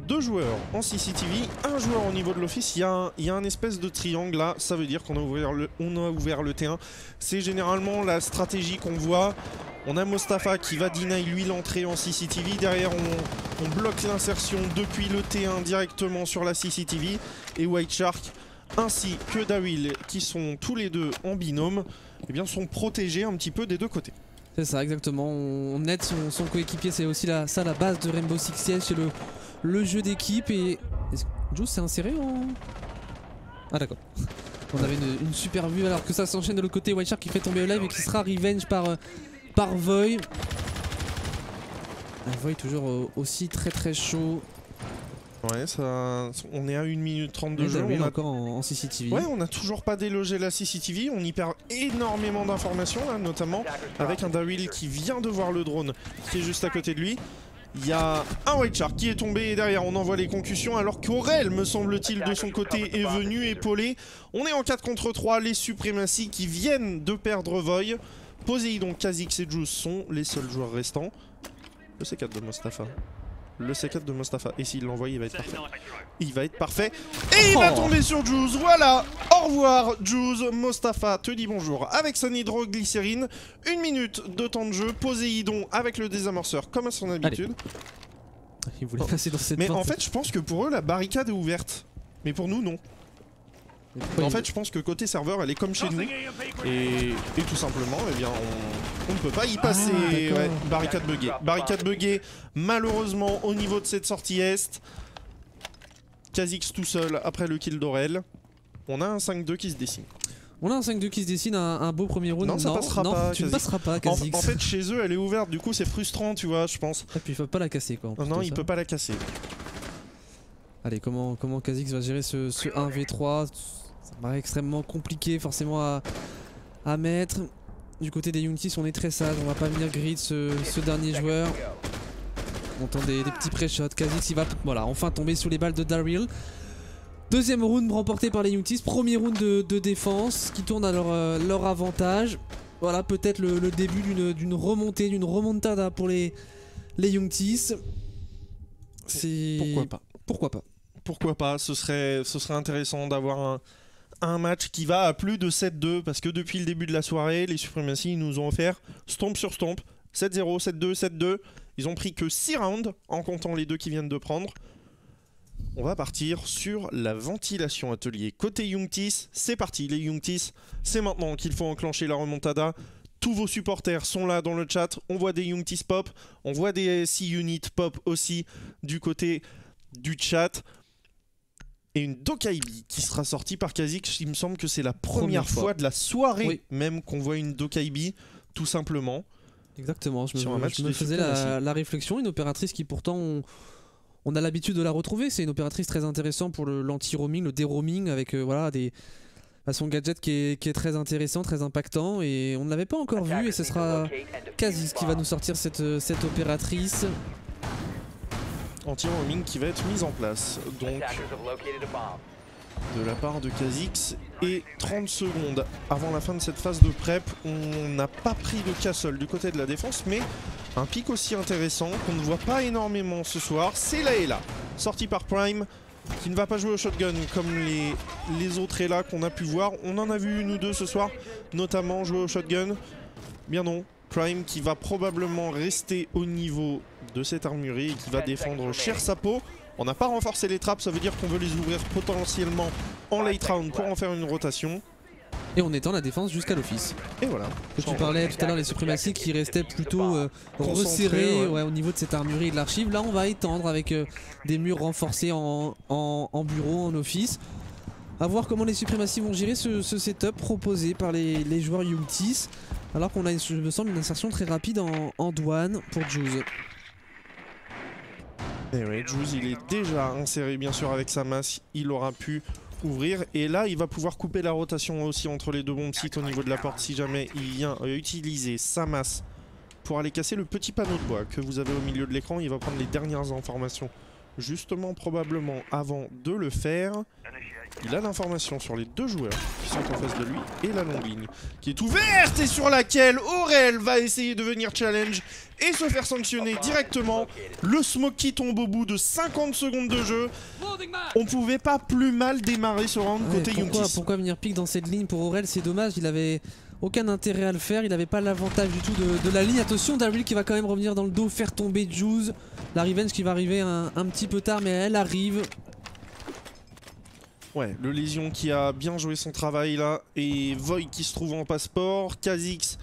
2 joueurs en CCTV, 1 joueur au niveau de l'office. Il y a un espèce de triangle là, ça veut dire qu'on a ouvert le T1. C'est généralement la stratégie qu'on voit. On a Mostafa qui va deny lui l'entrée en CCTV. Derrière on bloque l'insertion depuis le T1 directement sur la CCTV. Et White Shark ainsi que Daryl qui sont tous les deux en binôme, eh bien, sont protégés un petit peu des 2 côtés. C'est ça exactement, on aide son coéquipier, c'est aussi la base de Rainbow Six Siege, c'est le jeu d'équipe. Et Juice s'est inséré en... Ah d'accord. On avait une super vue alors que ça s'enchaîne de l'autre côté. White Shark qui fait tomber le live et qui sera revenge par Voy. Voy toujours aussi très chaud. Ouais, on est à 1 minute 30 de jeu. On est encore en CCTV. Ouais, on n'a toujours pas délogé la CCTV. On y perd énormément d'informations, là, notamment avec un Daryl qui vient de voir le drone qui est juste à côté de lui. Il y a un White Shark qui est tombé et derrière on envoie les concussions alors qu'Aurel, me semble-t-il, de son côté est venu épauler. On est en 4 contre 3, les suprématies qui viennent de perdre Voy. Poséidon, Kha'Zix et Juice sont les seuls joueurs restants. Le C4 de Mostafa. Le C4 de Mostafa. Et s'il l'envoie, il va être parfait. Il va être parfait. Et il va tomber sur Juice. Voilà. Au revoir, Juice. Mostafa te dit bonjour avec son hydroglycérine. 1 minute de temps de jeu. Poséidon avec le désamorceur comme à son habitude. Allez. Il voulait passer dans cette Mais porte. en fait, je pense que pour eux, la barricade est ouverte. Mais pour nous, non. En fait, je pense que côté serveur, elle est comme chez nous. Et tout simplement, eh bien, on ne peut pas y passer. Ouais, barricade buggée. Barricade buggée, malheureusement, au niveau de cette sortie est. Kha'Zix tout seul après le kill d'Aurel. On a un 5-2 qui se dessine. On a un 5-2 qui se dessine, un beau premier round. Non, ça passera pas. Tu ne passeras pas, Kha'Zix. En fait, chez eux, elle est ouverte. Du coup, c'est frustrant, tu vois, je pense. Et puis, il faut pas la casser, quoi. Non, il peut pas la casser. Allez, comment Kha'Zix va gérer ce 1v3? Ça paraît extrêmement compliqué forcément à mettre. Du côté des Youngtis, on est très sage, on va pas venir grid ce dernier joueur. On entend des petits pré-shots. Kha'Zix il va enfin tomber sous les balles de Daryl. 2ème round remporté par les Youngtis. 1er round de défense qui tourne à leur avantage. Voilà, peut-être le début d'une remontée, d'une remontada pour les Youngtis. Pourquoi pas, ce serait intéressant d'avoir un match qui va à plus de 7-2 parce que depuis le début de la soirée, les suprématies nous ont offert stomp sur stomp, 7-0, 7-2, 7-2. Ils ont pris que 6 rounds en comptant les 2 qui viennent de prendre. On va partir sur la ventilation atelier. Côté Youngtis, c'est parti les Youngtis, c'est maintenant qu'il faut enclencher la remontada. Tous vos supporters sont là dans le chat, on voit des Youngtis pop, on voit des C-Unit pop aussi du côté du chat. Et une Dokaibi qui sera sortie par Kha'Zix. Il me semble que c'est la première fois de la soirée même qu'on voit une Dokaibi, tout simplement. Exactement, je me faisais la réflexion. Une opératrice qui pourtant, on a l'habitude de la retrouver. C'est une opératrice très intéressante pour l'anti-roaming, le déroaming avec son gadget qui est très intéressant, très impactant. Et on ne l'avait pas encore vu et ce sera Kha'Zix qui va nous sortir cette opératrice. Anti-roaming qui va être mise en place donc de la part de Kha'Zix. Et 30 secondes avant la fin de cette phase de prep, on n'a pas pris de castle du côté de la défense, mais un pic aussi intéressant qu'on ne voit pas énormément ce soir, c'est la Ela, sortie par Prime, qui ne va pas jouer au shotgun comme les autres Ela qu'on a pu voir. On en a vu 1 ou 2 ce soir, notamment jouer au shotgun. Bien non, Prime qui va probablement rester au niveau de cette armurerie et qui va défendre cher sa peau. On n'a pas renforcé les trappes, ça veut dire qu'on veut les ouvrir potentiellement en late round pour en faire une rotation. Et on étend la défense jusqu'à l'office. Et voilà. Que tu parlais tout à l'heure, les suprématies qui restaient plutôt resserrés au niveau de cette armurerie et de l'archive. Là, on va étendre avec des murs renforcés en bureau, en office. A voir comment les suprématies vont gérer ce setup proposé par les joueurs Youngtis. Alors qu'on a, je me semble, une insertion très rapide en douane pour Juice. Et oui, Juice, il est déjà inséré bien sûr avec sa masse. Il aura pu ouvrir et là il va pouvoir couper la rotation aussi entre les deux bombes sites au niveau de la porte si jamais il vient utiliser sa masse pour aller casser le petit panneau de bois que vous avez au milieu de l'écran. Il va prendre les dernières informations justement probablement avant de le faire. Il a l'information sur les deux joueurs qui sont en face de lui et la longue ligne qui est ouverte et sur laquelle Aurel va essayer de venir challenge et se faire sanctionner directement. Le smoke qui tombe au bout de 50 secondes de jeu. On pouvait pas plus mal démarrer ce round côté Youngtis. Pourquoi venir pique dans cette ligne pour Aurel? C'est dommage, il avait aucun intérêt à le faire, il n'avait pas l'avantage du tout de la ligne. Attention, Daryl qui va quand même revenir dans le dos, faire tomber Juice. La revenge qui va arriver un petit peu tard, mais elle arrive. Ouais, le Lésion qui a bien joué son travail là, et Void qui se trouve en passeport, Kha'Zix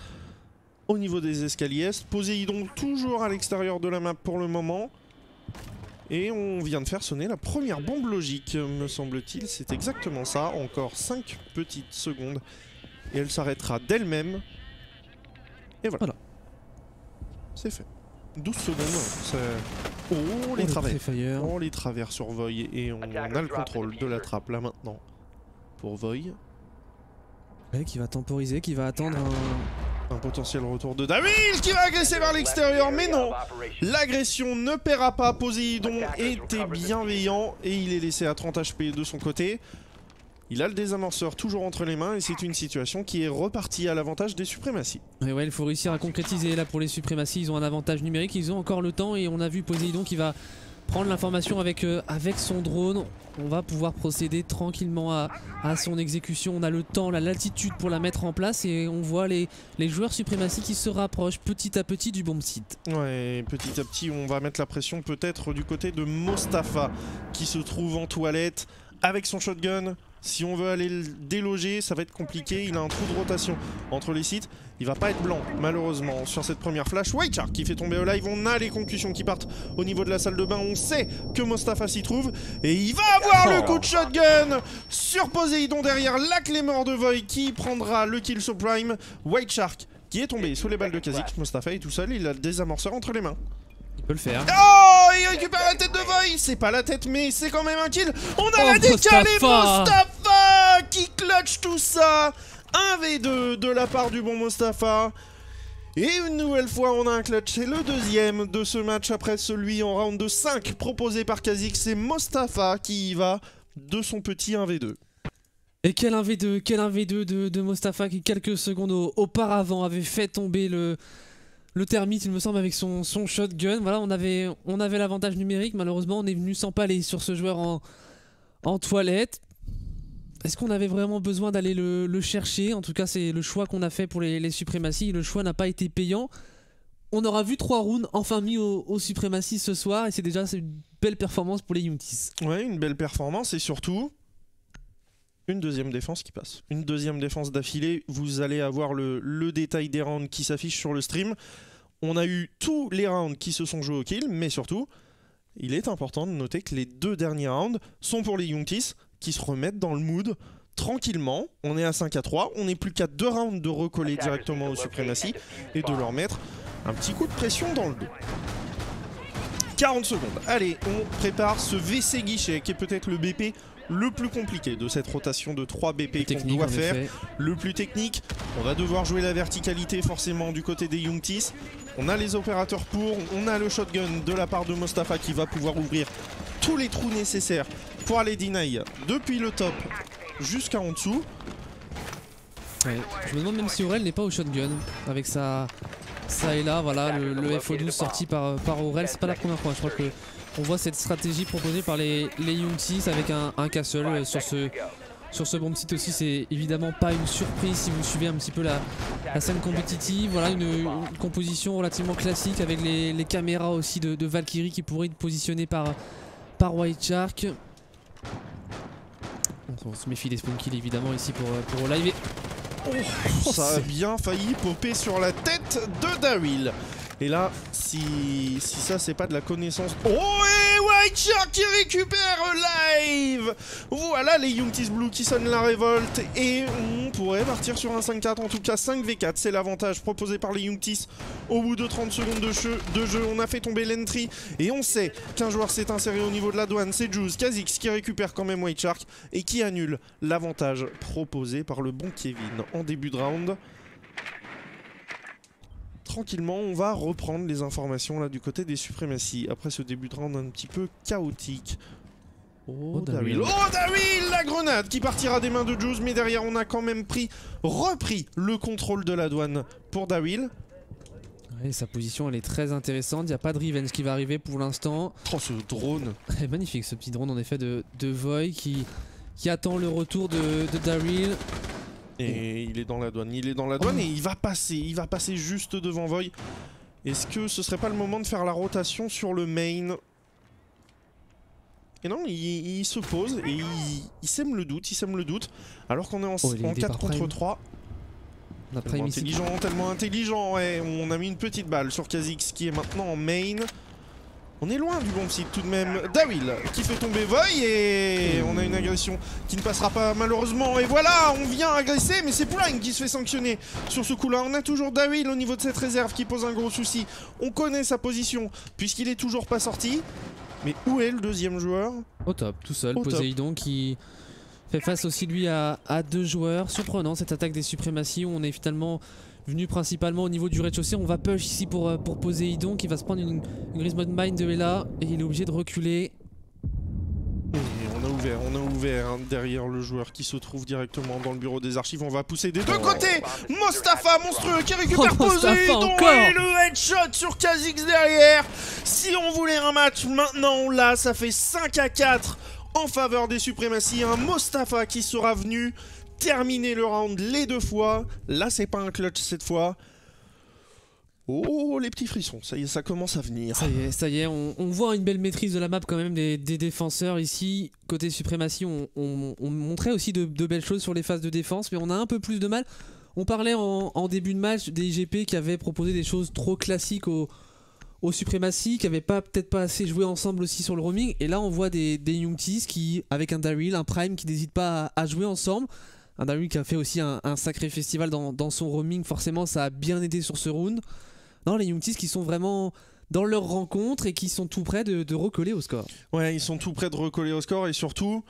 au niveau des escaliers, Poséidon toujours à l'extérieur de la map pour le moment. Et on vient de faire sonner la première bombe logique, me semble-t-il, c'est exactement ça, encore 5 petites secondes, et elle s'arrêtera d'elle-même. Et voilà. C'est fait. 12 secondes, oh les travers. Oh les travers sur Void et on a le contrôle de la trappe là maintenant pour Void. Ouais, qui va temporiser, qui va attendre un potentiel retour de Daryl qui va agresser vers l'extérieur, mais non, l'agression ne paiera pas. Poséidon était bienveillant et il est laissé à 30 HP de son côté. Il a le désamorceur toujours entre les mains et c'est une situation qui est repartie à l'avantage des suprématies. Et ouais, il faut réussir à concrétiser là pour les suprématies. Ils ont un avantage numérique, ils ont encore le temps et on a vu Poséidon qui va prendre l'information avec son drone. On va pouvoir procéder tranquillement à son exécution. On a le temps, la latitude pour la mettre en place et on voit les joueurs suprématies qui se rapprochent petit à petit du bomb site. Ouais, petit à petit on va mettre la pression peut-être du côté de Mostafa qui se trouve en toilette avec son shotgun. Si on veut aller le déloger, ça va être compliqué. Il a un trou de rotation entre les sites. Il va pas être blanc, malheureusement, sur cette première flash. Whiteshark qui fait tomber au live. On a les concussions qui partent au niveau de la salle de bain. On sait que Mostafa s'y trouve. Et il va avoir le coup de shotgun sur Poséidon derrière la clé mort de Void qui prendra le kill sur Prime. Whiteshark qui est tombé sous les balles de Kha'Zix. Mostafa est tout seul. Il a le désamorceur entre les mains. Il peut le faire. Oh, il récupère la tête de Void. C'est pas la tête, mais c'est quand même un kill. On a la décalée Mostafa qui clutch tout ça. 1v2 de la part du bon Mostafa. Et une nouvelle fois, on a un clutch. C'est le deuxième de ce match après celui en round de 5 proposé par Kha'Zix. C'est Mostafa qui y va de son petit 1v2. Et quel 1v2, de Mostafa qui quelques secondes auparavant avait fait tomber le termite, il me semble, avec son shotgun. Voilà, on avait l'avantage numérique. Malheureusement, on est venu s'empaler sur ce joueur en toilette. Est-ce qu'on avait vraiment besoin d'aller le chercher? En tout cas, c'est le choix qu'on a fait pour les suprématies. Le choix n'a pas été payant. On aura vu 3 rounds enfin mis aux suprématies ce soir. Et c'est déjà une belle performance pour les Youngtis. Ouais, une belle performance et surtout une deuxième défense qui passe. Une deuxième défense d'affilée. Vous allez avoir le détail des rounds qui s'affiche sur le stream. On a eu tous les rounds qui se sont joués au kill, mais surtout, il est important de noter que les 2 derniers rounds sont pour les Youngtis qui se remettent dans le mood tranquillement. On est à 5-3, on n'est plus qu'à 2 rounds de recoller directement aux suprématies et de leur mettre un petit coup de pression dans le dos. 40 secondes. Allez, on prépare ce WC guichet qui est peut-être le BP le plus compliqué de cette rotation de 3 BP qu'on doit faire. Le plus technique, on va devoir jouer la verticalité forcément du côté des Youngtis. On a les opérateurs pour, on a le shotgun de la part de Mostafa qui va pouvoir ouvrir tous les trous nécessaires pour aller deny depuis le top jusqu'à en dessous. Ouais, je me demande même si Aurel n'est pas au shotgun avec ça et là, voilà, le FO12 sorti par Aurel. C'est pas la première fois, je crois que on voit cette stratégie proposée par les Youngtis avec un castle sur sur ce bomb site aussi, c'est évidemment pas une surprise si vous suivez un petit peu la scène compétitive. Voilà une composition relativement classique avec les caméras aussi de Valkyrie qui pourraient être positionnées par White Shark. On se méfie des spawn kills évidemment ici pour live. Oh, ça a bien failli popper sur la tête de Daryl. Et là, si ça c'est pas de la connaissance... Oh, et White Shark qui récupère live. Voilà les Youngtis Blue qui sonnent la révolte. Et on pourrait partir sur un 5-4, en tout cas 5v4. C'est l'avantage proposé par les Youngtis. Au bout de 30 secondes de jeu, on a fait tomber l'entry. Et on sait qu'un joueur s'est inséré au niveau de la douane. C'est Juice, Kha'Zix qui récupère quand même White Shark. Et qui annule l'avantage proposé par le bon Kevin en début de round. Tranquillement, on va reprendre les informations là du côté des suprématies après ce début de round un petit peu chaotique. Oh Daryl, la grenade qui partira des mains de Juice, mais derrière on a quand même repris le contrôle de la douane pour Daryl. Ouais, sa position elle est très intéressante, il n'y a pas de revenge qui va arriver pour l'instant. Oh ce drone. Magnifique ce petit drone en effet de Voy qui attend le retour de Daryl. Et il est dans la douane, et il va passer juste devant Voy. Est-ce que ce serait pas le moment de faire la rotation sur le main? Et non, il se pose et il sème le doute, alors qu'on est en 4 contre 3. Tellement intelligent, ouais. On a mis une petite balle sur Kha'Zix qui est maintenant en main. On est loin du bon site tout de même. Daryl qui fait tomber Voy et on a une agression qui ne passera pas malheureusement. Et voilà, on vient agresser, mais c'est Poulain qui se fait sanctionner sur ce coup-là. On a toujours Daryl au niveau de cette réserve qui pose un gros souci. On connaît sa position puisqu'il est toujours pas sorti. Mais où est le deuxième joueur? Au top, tout seul. Poséidon qui fait face aussi lui à deux joueurs. Surprenant cette attaque des suprématies où on est finalement venu principalement au niveau du rez-de-chaussée. On va push ici pour Poséidon qui va se prendre une grise mode mine de Ella et il est obligé de reculer. Et on a ouvert hein, derrière le joueur qui se trouve directement dans le bureau des archives. On va pousser des deux côtés. Mostafa monstrueux qui récupère Poséidon et le headshot sur Kha'Zix derrière. Si on voulait un match, maintenant on l'a. Ça fait 5-4 en faveur des suprématies. Un Mostafa qui sera venu terminer le round les deux fois. Là c'est pas un clutch cette fois. Oh les petits frissons, ça y est, ça commence à venir. Ça y est, on voit une belle maîtrise de la map quand même des défenseurs ici. Côté suprématie, on montrait aussi de belles choses sur les phases de défense, mais on a un peu plus de mal. On parlait en début de match des IGP qui avaient proposé des choses trop classiques aux suprématies, qui n'avaient peut-être pas assez joué ensemble aussi sur le roaming. Et là on voit des Youngtis qui, avec un Daryl, un Prime qui n'hésite pas à jouer ensemble. Un Daryl qui a fait aussi un sacré festival dans son roaming, forcément ça a bien aidé sur ce round. Non, les Youngtis qui sont vraiment dans leur rencontre et qui sont tout près de recoller au score. Ouais, ils sont tout près de recoller au score et surtout,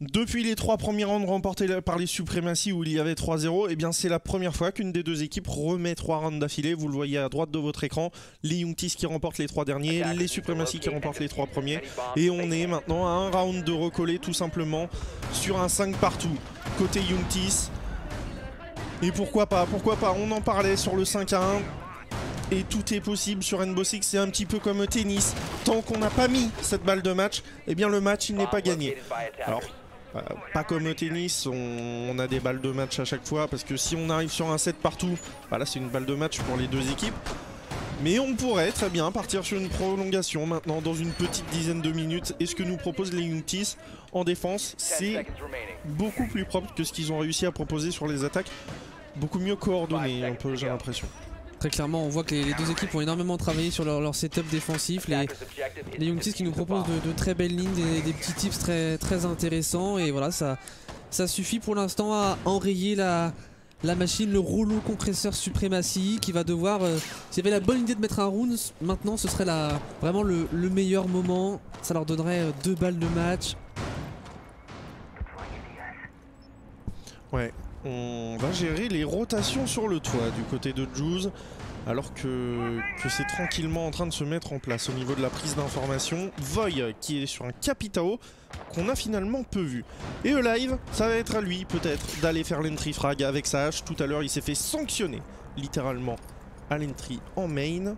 depuis les 3 premiers rounds remportés par les suprématies où il y avait 3-0, eh bien c'est la première fois qu'une des deux équipes remet 3 rounds d'affilée. Vous le voyez à droite de votre écran, les Youngtis qui remportent les 3 derniers, les suprématies qui remportent les 3 premiers. Et on est maintenant à un round de recoller tout simplement sur un 5 partout côté Youngtis. Et pourquoi pas, on en parlait sur le 5-1. Et tout est possible sur Rainbow Six, c'est un petit peu comme au tennis. Tant qu'on n'a pas mis cette balle de match, eh bien le match il n'est pas gagné. Alors, pas comme au tennis, on a des balles de match à chaque fois, parce que si on arrive sur un 7 partout, voilà, c'est une balle de match pour les deux équipes. Mais on pourrait très bien partir sur une prolongation maintenant dans une petite dizaine de minutes. Et ce que nous proposent les Youngtis en défense, c'est beaucoup plus propre que ce qu'ils ont réussi à proposer sur les attaques. Beaucoup mieux coordonné, un peu, j'ai l'impression. Très clairement, on voit que les deux équipes ont énormément travaillé sur leur setup défensif. Les Youngtis qui nous proposent de très belles lignes, des petits tips très intéressants. Et voilà, ça suffit pour l'instant à enrayer la machine, le rouleau compresseur suprématie qui va devoir... S'il y avait la bonne idée de mettre un round, maintenant ce serait vraiment le meilleur moment. Ça leur donnerait 2 balles de match. Ouais. On va gérer les rotations sur le toit du côté de Juice, alors que c'est tranquillement en train de se mettre en place au niveau de la prise d'information. Voy qui est sur un Capitao qu'on a finalement peu vu. Et Live, ça va être à lui peut-être d'aller faire l'entry frag avec sa hache. Tout à l'heure il s'est fait sanctionner littéralement à l'entry en main.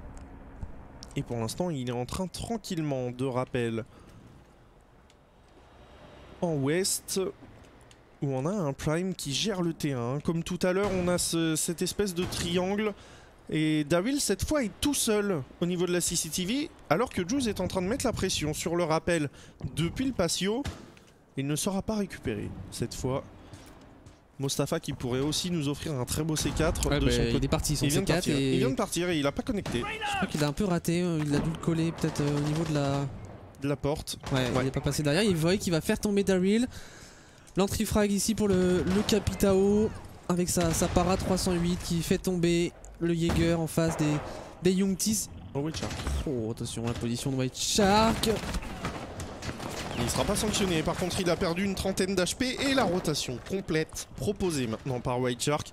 Et pour l'instant il est en train tranquillement de rappel en ouest. où on a un Prime qui gère le T1. Comme tout à l'heure, on a cette espèce de triangle. Et Daryl, cette fois, est tout seul au niveau de la CCTV, alors que Juice est en train de mettre la pression sur le rappel depuis le patio. Il ne sera pas récupéré cette fois. Mostafa qui pourrait aussi nous offrir un très beau C4 ouais, de son côté. Il est parti son C4 et... Il vient de partir et il a pas connecté. Je crois qu'il a un peu raté, il a dû le coller peut-être au niveau de la porte. Ouais, il n'est pas passé derrière. Il voit qu'il va faire tomber Daryl. L'entrée-frag ici pour le Capitao avec sa para 308 qui fait tomber le Jaeger en face des Youngtis. Oh, White Shark. Oh, attention, la position de White Shark. Il ne sera pas sanctionné, par contre il a perdu une trentaine d'HP et la rotation complète proposée maintenant par White Shark.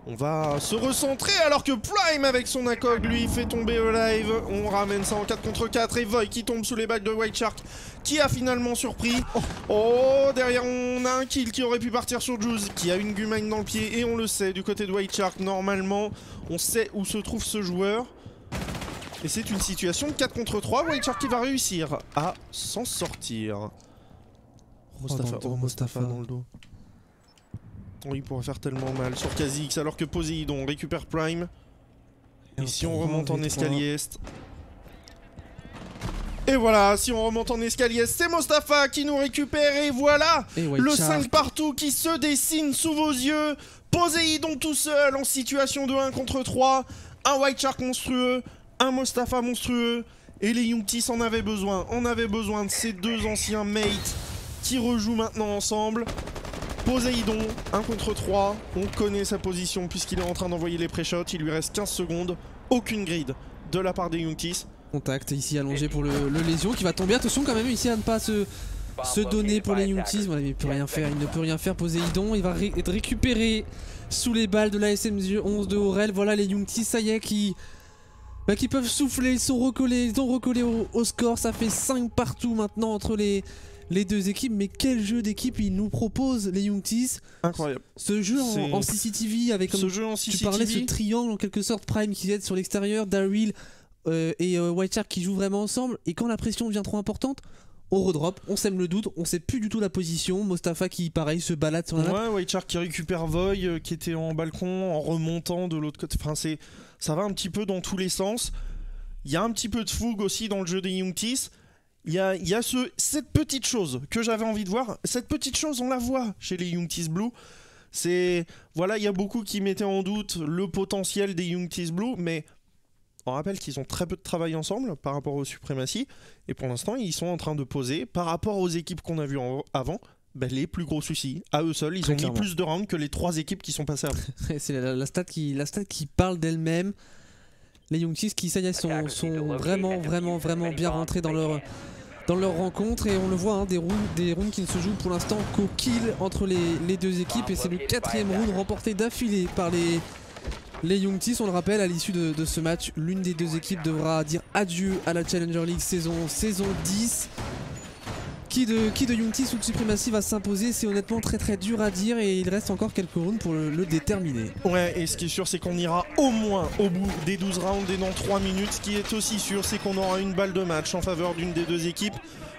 On va se recentrer alors que Prime avec son ACOG lui fait tomber Alive. On ramène ça en 4 contre 4 et Void qui tombe sous les balles de White Shark qui a finalement surpris. Oh, derrière on a un kill qui aurait pu partir sur Juice qui a une Gumine dans le pied et on le sait du côté de White Shark. Normalement on sait où se trouve ce joueur. Et c'est une situation de 4 contre 3, White Shark qui va réussir à s'en sortir. Mostafa dans le dos. Oh, il pourrait faire tellement mal sur Kha'Zix alors que Poséidon récupère Prime. Et si on remonte en escalier est. Et voilà, si on remonte en escalier, c'est Mostafa qui nous récupère et voilà le 5 partout qui se dessine sous vos yeux. Poséidon tout seul en situation de 1 contre 3. Un White Shark monstrueux. Un Mostafa monstrueux et les Youngtis en avaient besoin. On avait besoin de ces deux anciens mates qui rejouent maintenant ensemble. Poséidon, 1 contre 3. On connaît sa position puisqu'il est en train d'envoyer les pré-shots. Il lui reste 15 secondes. Aucune grid de la part des Youngtis. Contact ici allongé pour le Lésion qui va tomber. Attention quand même ici à ne pas se donner pour les Youngtis. Voilà, il ne peut rien faire. Il ne peut rien faire Poséidon. Il va être récupéré sous les balles de la SMG11 de Aurel. Voilà les Youngtis, ça y est, qui peuvent souffler, ils ont recollé au score, ça fait 5 partout maintenant entre les deux équipes, mais quel jeu d'équipe ils nous proposent les Youngtis. Incroyable. Ce jeu en CCTV avec, comme tu parlais, ce triangle en quelque sorte, Prime qui aide sur l'extérieur, Daryl et White Shark qui jouent vraiment ensemble, et quand la pression devient trop importante, on redrop, on sème le doute, on sait plus du tout la position. Mostafa qui pareil se balade sur la map. Ouais, White Shark qui récupère Void qui était en balcon en remontant de l'autre côté. Enfin ça va un petit peu dans tous les sens. Il y a un petit peu de fougue aussi dans le jeu des Youngtis. Il y a cette petite chose que j'avais envie de voir. Cette petite chose on la voit chez les Youngtis Blue. C'est voilà, il y a beaucoup qui mettaient en doute le potentiel des Youngtis Blue, mais on rappelle qu'ils ont très peu de travail ensemble par rapport aux suprématies. Et pour l'instant, ils sont en train de poser, par rapport aux équipes qu'on a vues avant, les plus gros soucis. À eux seuls, ils ont mis plus de rounds que les 3 équipes qui sont passées avant. C'est la stat qui parle d'elle-même. Les Youngtis qui, ça y est, sont vraiment bien rentrés dans leur rencontre. Et on le voit, hein, des rounds qui ne se jouent pour l'instant qu'au kill entre les deux équipes. Et c'est le 4e round remporté d'affilée par les Youngtis. On le rappelle, à l'issue de ce match, l'une des deux équipes devra dire adieu à la Challenger League saison 10. Qui de Youngtis ou de Supremacy va s'imposer, c'est honnêtement très dur à dire et il reste encore quelques rounds pour le déterminer. Ouais, et ce qui est sûr, c'est qu'on ira au moins au bout des 12 rounds et dans 3 minutes. Ce qui est aussi sûr, c'est qu'on aura une balle de match en faveur d'une des deux équipes.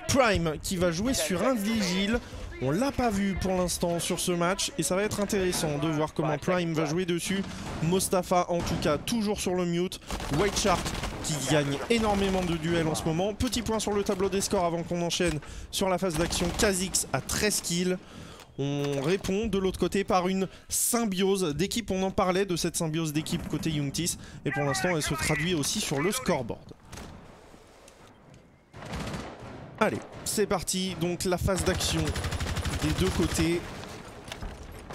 Prime qui va jouer sur un vigile. On l'a pas vu pour l'instant sur ce match et ça va être intéressant de voir comment Prime va jouer dessus. Mostafa en tout cas toujours sur le mute. White Shark qui gagne énormément de duels en ce moment. Petit point sur le tableau des scores avant qu'on enchaîne sur la phase d'action. Kha'Zix à 13 kills. On répond de l'autre côté par une symbiose d'équipe. On en parlait de cette symbiose d'équipe côté Youngtis et pour l'instant elle se traduit aussi sur le scoreboard. Allez, c'est parti. Donc la phase d'action des deux côtés.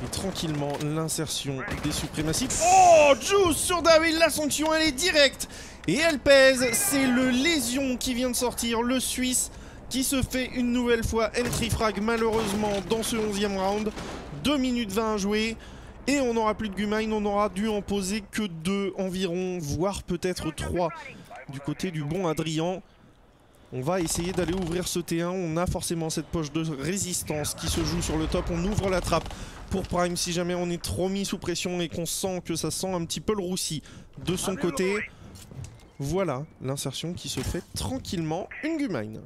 Et tranquillement, l'insertion des suprématies. Oh, Juice sur Daryl, la sanction, elle est directe. Et elle pèse. C'est le Lésion qui vient de sortir, le Suisse, qui se fait une nouvelle fois entry frag, malheureusement, dans ce 11e round. 2 minutes 20 à jouer. Et on n'aura plus de Gumine, on aura dû en poser que 2 environ, voire peut-être 3 du côté du bon Adrien. On va essayer d'aller ouvrir ce T1, on a forcément cette poche de résistance qui se joue sur le top, on ouvre la trappe pour Prime si jamais on est trop mis sous pression et qu'on sent que ça sent un petit peu le roussi de son côté. Voilà l'insertion qui se fait tranquillement, une Gumine,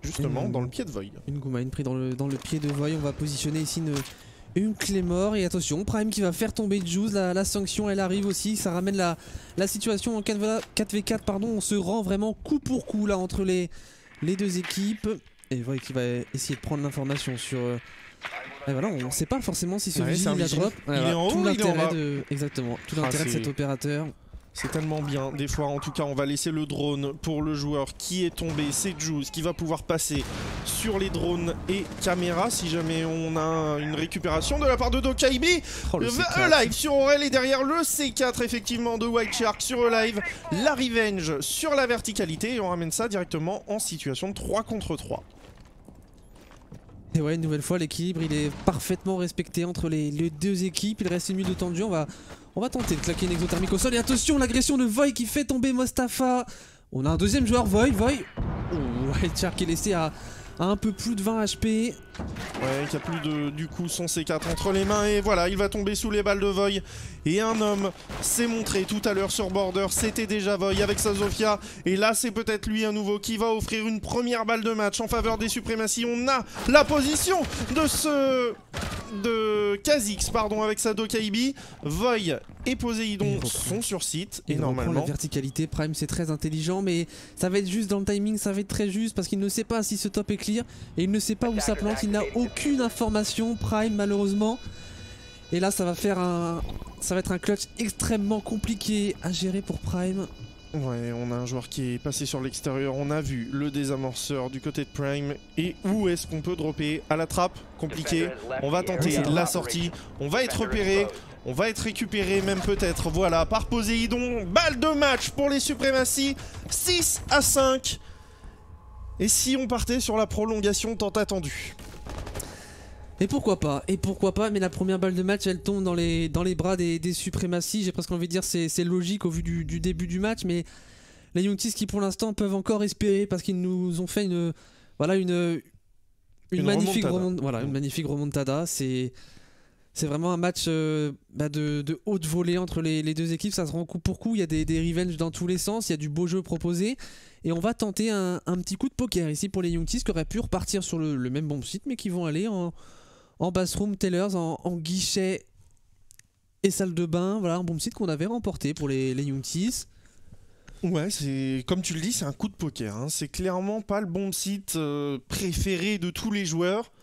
justement dans le pied de Void. Une Gumine pris dans le pied de Void, on va positionner ici une clé mort. Et attention, Prime qui va faire tomber Juice. La sanction elle arrive aussi. Ça ramène la situation en 4v4. Pardon. On se rend vraiment coup pour coup là entre les deux équipes. Et Void qui va essayer de prendre l'information sur... Et voilà, on ne sait pas forcément si ce vigile il a drop. Il est en haut, il est en bas. Exactement, tout l'intérêt de cet opérateur. C'est tellement bien, des fois en tout cas on va laisser le drone pour le joueur qui est tombé, c'est Juice qui va pouvoir passer sur les drones et caméras si jamais on a une récupération de la part de Dokaibi. Live sur Aurel et derrière le C4 effectivement de White Shark sur Live, la revenge sur la verticalité et on ramène ça directement en situation de 3 contre 3. Et ouais, une nouvelle fois l'équilibre il est parfaitement respecté entre les deux équipes, il reste une minute de temps de jeu, on va tenter de claquer une exothermique au sol et attention l'agression de Void qui fait tomber Mostafa. On a un deuxième joueur, Void. White Shark est laissé à un peu plus de 20 HP. Ouais, qui a plus de du coup son C4 entre les mains et voilà, il va tomber sous les balles de Void. Et un homme s'est montré tout à l'heure sur Border, c'était déjà Void avec sa Zofia. Et là c'est peut-être lui à nouveau qui va offrir une première balle de match en faveur des suprématies. On a la position de Kha'Zix pardon avec sa Dokaibi. Void et Poséidon sont sur site et normalement la verticalité. Prime c'est très intelligent mais ça va être juste dans le timing, ça va être très juste parce qu'il ne sait pas si ce top est clear et il ne sait pas où ça plante, il n'a aucune information Prime malheureusement. Et là ça va être un clutch extrêmement compliqué à gérer pour Prime. Ouais, on a un joueur qui est passé sur l'extérieur, on a vu le désamorceur du côté de Prime. Et où est-ce qu'on peut dropper? À la trappe, compliqué. On va tenter la sortie, on va être repéré, on va être récupéré même peut-être, voilà, par Poséidon. Balle de match pour les suprématies, 6-5. Et si on partait sur la prolongation tant attendue? Et pourquoi pas, mais la première balle de match elle tombe dans les bras des suprématies. J'ai presque envie de dire c'est logique au vu du début du match, mais les Youngtis qui pour l'instant peuvent encore espérer parce qu'ils nous ont fait une magnifique remontada. C'est vraiment un match de haute volée entre les deux équipes, ça se rend coup pour coup, il y a des revenges dans tous les sens, il y a du beau jeu proposé. Et on va tenter un petit coup de poker ici pour les Youngtis qui auraient pu repartir sur le même bomb site mais qui vont aller en bathroom tellers, en guichet et salle de bain. Voilà un bomb site qu'on avait remporté pour les Youngtis. Ouais, c'est comme tu le dis, c'est un coup de poker, hein. C'est clairement pas le bomb site préféré de tous les joueurs.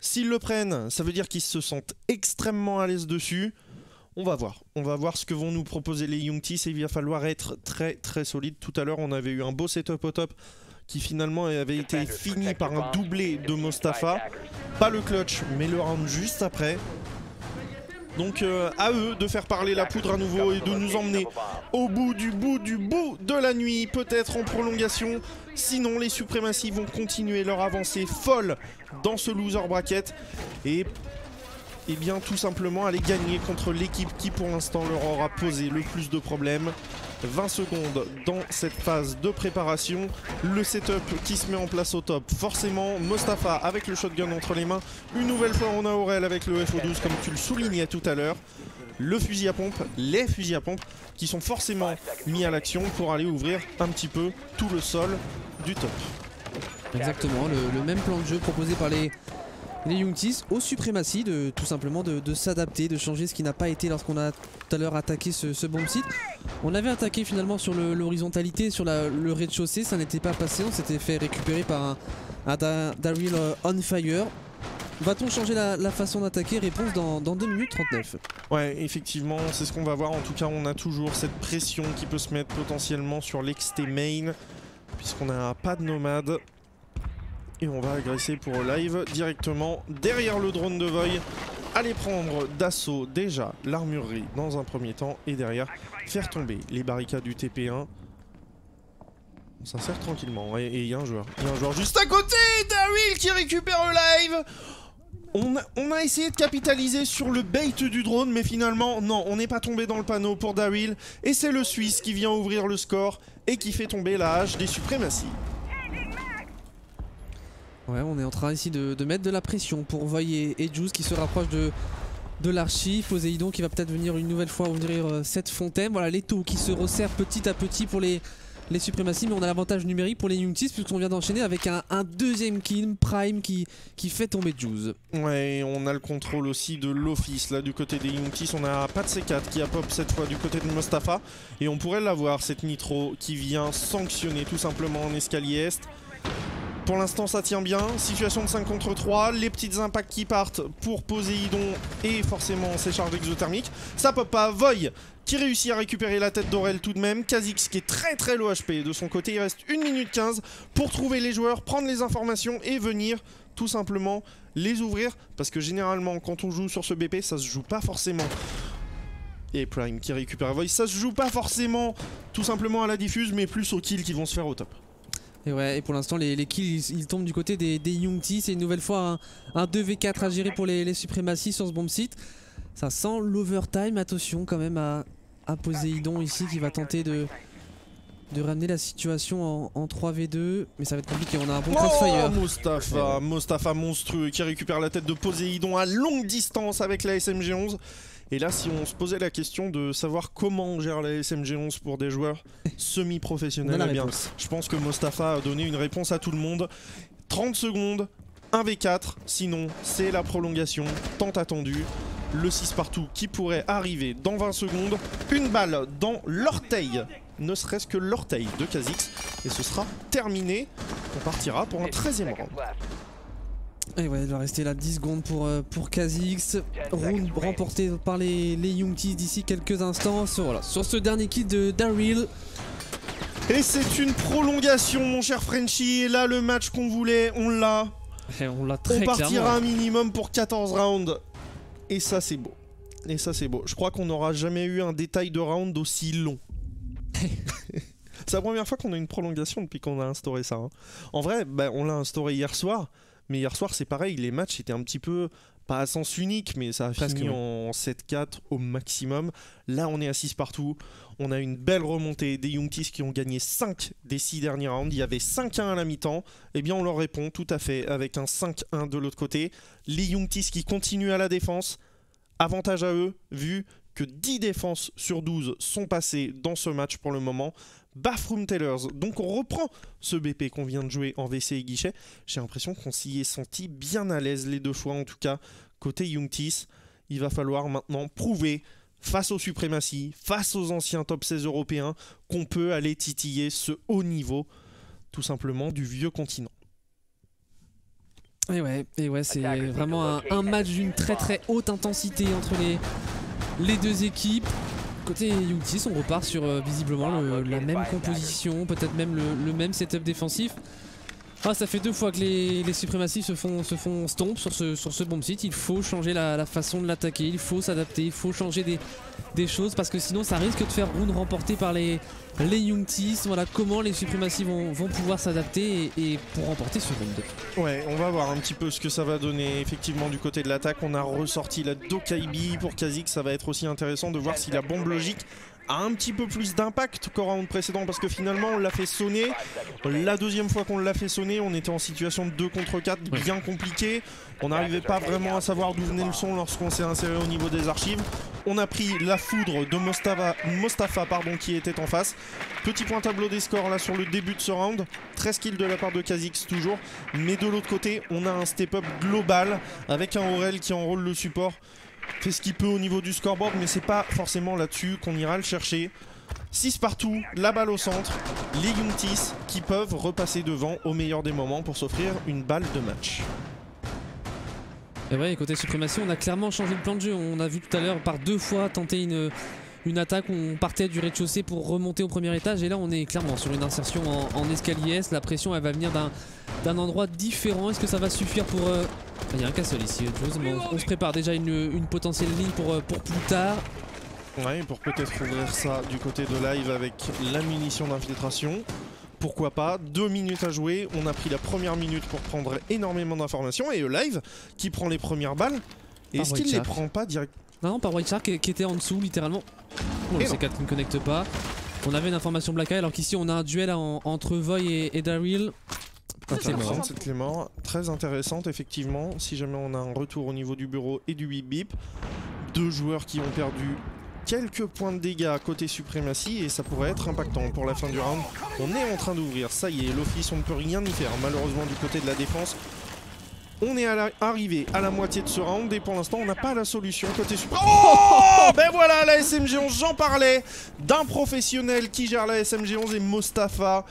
S'ils le prennent, ça veut dire qu'ils se sentent extrêmement à l'aise dessus. On va voir ce que vont nous proposer les Youngtis et il va falloir être très très solide. Tout à l'heure on avait eu un beau setup au top qui finalement avait été fini par un doublé de Mostafa. Pas le clutch mais le round juste après. Donc à eux de faire parler la poudre à nouveau et de nous emmener au bout de la nuit, peut-être en prolongation. Sinon les suprématies vont continuer leur avancée folle dans ce loser bracket et bien tout simplement aller gagner contre l'équipe qui pour l'instant leur aura posé le plus de problèmes. 20 secondes dans cette phase de préparation, le setup qui se met en place au top, forcément Mostafa avec le shotgun entre les mains, une nouvelle fois on a Aurel avec le FO12 comme tu le soulignais tout à l'heure, le fusil à pompe, les fusils à pompe qui sont forcément mis à l'action pour aller ouvrir un petit peu tout le sol du top. Exactement, le même plan de jeu proposé par les Youngtis aux suprématies, tout simplement de s'adapter, de changer ce qui n'a pas été lorsqu'on a tout à l'heure attaqué ce bomb site. On avait attaqué finalement sur l'horizontalité, sur le rez-de-chaussée, ça n'était pas passé, on s'était fait récupérer par un Daryl on fire. Va-t-on changer la façon d'attaquer? Réponse dans 2 minutes 39. Ouais, effectivement, c'est ce qu'on va voir. En tout cas, on a toujours cette pression qui peut se mettre potentiellement sur l'XT main, puisqu'on n'a pas de nomade. Et on va agresser pour live directement derrière le drone de Void. Aller prendre d'assaut déjà l'armurerie dans un premier temps et derrière faire tomber les barricades du TP1. On s'insère tranquillement et il y a un joueur. Juste à côté, Daryl qui récupère le live. On a essayé de capitaliser sur le bait du drone mais finalement non, on n'est pas tombé dans le panneau pour Daryl. Et c'est le Suisse qui vient ouvrir le score et qui fait tomber la hache des suprématies. Ouais, on est en train ici de mettre de la pression pour Void et Juice qui se rapprochent de l'archi. Poséidon qui va peut-être venir une nouvelle fois ouvrir cette fontaine. Voilà les taux qui se resserrent petit à petit pour les les suprématies, mais on a l'avantage numérique pour les Youngtis puisqu'on vient d'enchaîner avec un deuxième kill Prime qui fait tomber Juice. Ouais, on a le contrôle aussi de l'office là du côté des Youngtis. On a pas de C4 qui a pop cette fois du côté de Mostafa et on pourrait l'avoir cette Nitro qui vient sanctionner tout simplement en escalier est. Pour l'instant ça tient bien, situation de 5 contre 3, les petites impacts qui partent pour Poséidon et forcément ses charges exothermiques. Ça pop pas, Voy qui réussit à récupérer la tête d'Aurel tout de même. Kha'Zix qui est très low HP de son côté, il reste 1 minute 15 pour trouver les joueurs, prendre les informations et venir tout simplement les ouvrir. Parce que généralement quand on joue sur ce BP ça se joue pas forcément. Et Prime qui récupère Voy, ça se joue pas forcément tout simplement à la diffuse mais plus aux kills qui vont se faire au top. Et ouais, et pour l'instant les kills ils tombent du côté des Youngtis. C'est une nouvelle fois un 2v4 à gérer pour les suprématies sur ce bomb site. Ça sent l'overtime, attention quand même à Poséidon ici qui va tenter de ramener la situation en 3v2. Mais ça va être compliqué, on a un bon crossfire. Mostafa monstrueux qui récupère la tête de Poséidon à longue distance avec la SMG11. Et là, si on se posait la question de savoir comment on gère la SMG11 pour des joueurs semi-professionnels, eh bien, je pense que Mostafa a donné une réponse à tout le monde. 30 secondes, 1v4, sinon c'est la prolongation tant attendue. Le 6 partout qui pourrait arriver dans 20 secondes. Une balle dans l'orteil, ne serait-ce que l'orteil de Kha'Zix. Et ce sera terminé. On partira pour un 13e round. Et ouais, il va rester là 10 secondes pour Kha'Zix. Round remporté par les Youngtis d'ici quelques instants. Voilà, sur ce dernier kill de Daryl. Et c'est une prolongation, mon cher Frenchy. Et là, le match qu'on voulait, on l'a. On l'a très clairement. On partira un minimum pour 14 rounds. Et ça, c'est beau. Et ça, c'est beau. Je crois qu'on n'aura jamais eu un détail de round aussi long. C'est la première fois qu'on a une prolongation depuis qu'on a instauré ça. Hein. En vrai, bah, on l'a instauré hier soir. Mais hier soir, c'est pareil, les matchs étaient un petit peu, pas à sens unique, mais ça a fini en 7-4 au maximum. Là, on est à 6 partout. On a une belle remontée des Youngtis qui ont gagné 5 des 6 derniers rounds. Il y avait 5-1 à la mi-temps. Eh bien, on leur répond tout à fait avec un 5-1 de l'autre côté. Les Youngtis qui continuent à la défense. Avantage à eux, vu que 10 défenses sur 12 sont passées dans ce match pour le moment. Bathroom Tellers, donc on reprend ce BP qu'on vient de jouer en WC et guichet. J'ai l'impression qu'on s'y est senti bien à l'aise les deux fois, en tout cas côté Youngtis. Il va falloir maintenant prouver face aux suprématies, face aux anciens top 16 européens, qu'on peut aller titiller ce haut niveau, tout simplement du vieux continent. Et ouais c'est vraiment un match d'une très haute intensité entre les deux équipes. Côté Youngtis, on repart sur visiblement la même composition, peut-être même le même setup défensif. Ah, ça fait 2 fois que les suprématies se font stomp sur ce bomb site. Il faut changer la façon de l'attaquer, il faut s'adapter, il faut changer des choses parce que sinon ça risque de faire round remporté par les Youngtis. Voilà comment les suprématies vont pouvoir s'adapter et pour remporter ce round. Ouais, on va voir un petit peu ce que ça va donner effectivement du côté de l'attaque. On a ressorti la Dokaibi pour Kha'Zix. Ça va être aussi intéressant de voir si la bombe logique a un petit peu plus d'impact qu'au round précédent parce que finalement on l'a fait sonner. La deuxième fois qu'on l'a fait sonner, on était en situation de 2 contre 4 bien compliqué. On n'arrivait pas vraiment à savoir d'où venait le son lorsqu'on s'est inséré au niveau des archives. On a pris la foudre de Mostafa qui était en face. Petit point tableau des scores là sur le début de ce round. 13 kills de la part de Kha'Zix toujours. Mais de l'autre côté, on a un step-up global avec un Aurel qui enrôle le support. Fait ce qu'il peut au niveau du scoreboard, mais c'est pas forcément là-dessus qu'on ira le chercher. 6 partout, la balle au centre. Les Youngtis qui peuvent repasser devant au meilleur des moments pour s'offrir une balle de match. Et ouais, côté suprématie, on a clairement changé le plan de jeu. On a vu tout à l'heure par 2 fois tenter une attaque où on partait du rez-de-chaussée pour remonter au premier étage. Et là, on est clairement sur une insertion en escalier. La pression, elle va venir d'un endroit différent. Est-ce que ça va suffire pour... Il y a un castle ici, on se prépare déjà une potentielle ligne pour plus tard. Ouais, pour peut-être ouvrir ça du côté de live avec la munition d'infiltration. Pourquoi pas, 2 minutes à jouer. On a pris la première minute pour prendre énormément d'informations. Et live qui prend les premières balles. Est-ce qu'il les prend pas direct? Non, par White Shark qui était en dessous littéralement. Bon, le C4 qui ne connecte pas. On avait une information Black Eye alors qu'ici on a un duel entre Voy et Daryl. Cette clé mort, très intéressante effectivement, si jamais on a un retour au niveau du bureau et du bip bip. 2 joueurs qui ont perdu quelques points de dégâts côté Supremacy et ça pourrait être impactant pour la fin du round. On est en train d'ouvrir, ça y est, l'office, on ne peut rien y faire malheureusement du côté de la défense. On est arrivé à la moitié de ce round et pour l'instant on n'a pas la solution côté Supremacy. Oh ben voilà, la SMG11, j'en parlais, d'un professionnel qui gère la SMG11 et Mostafa.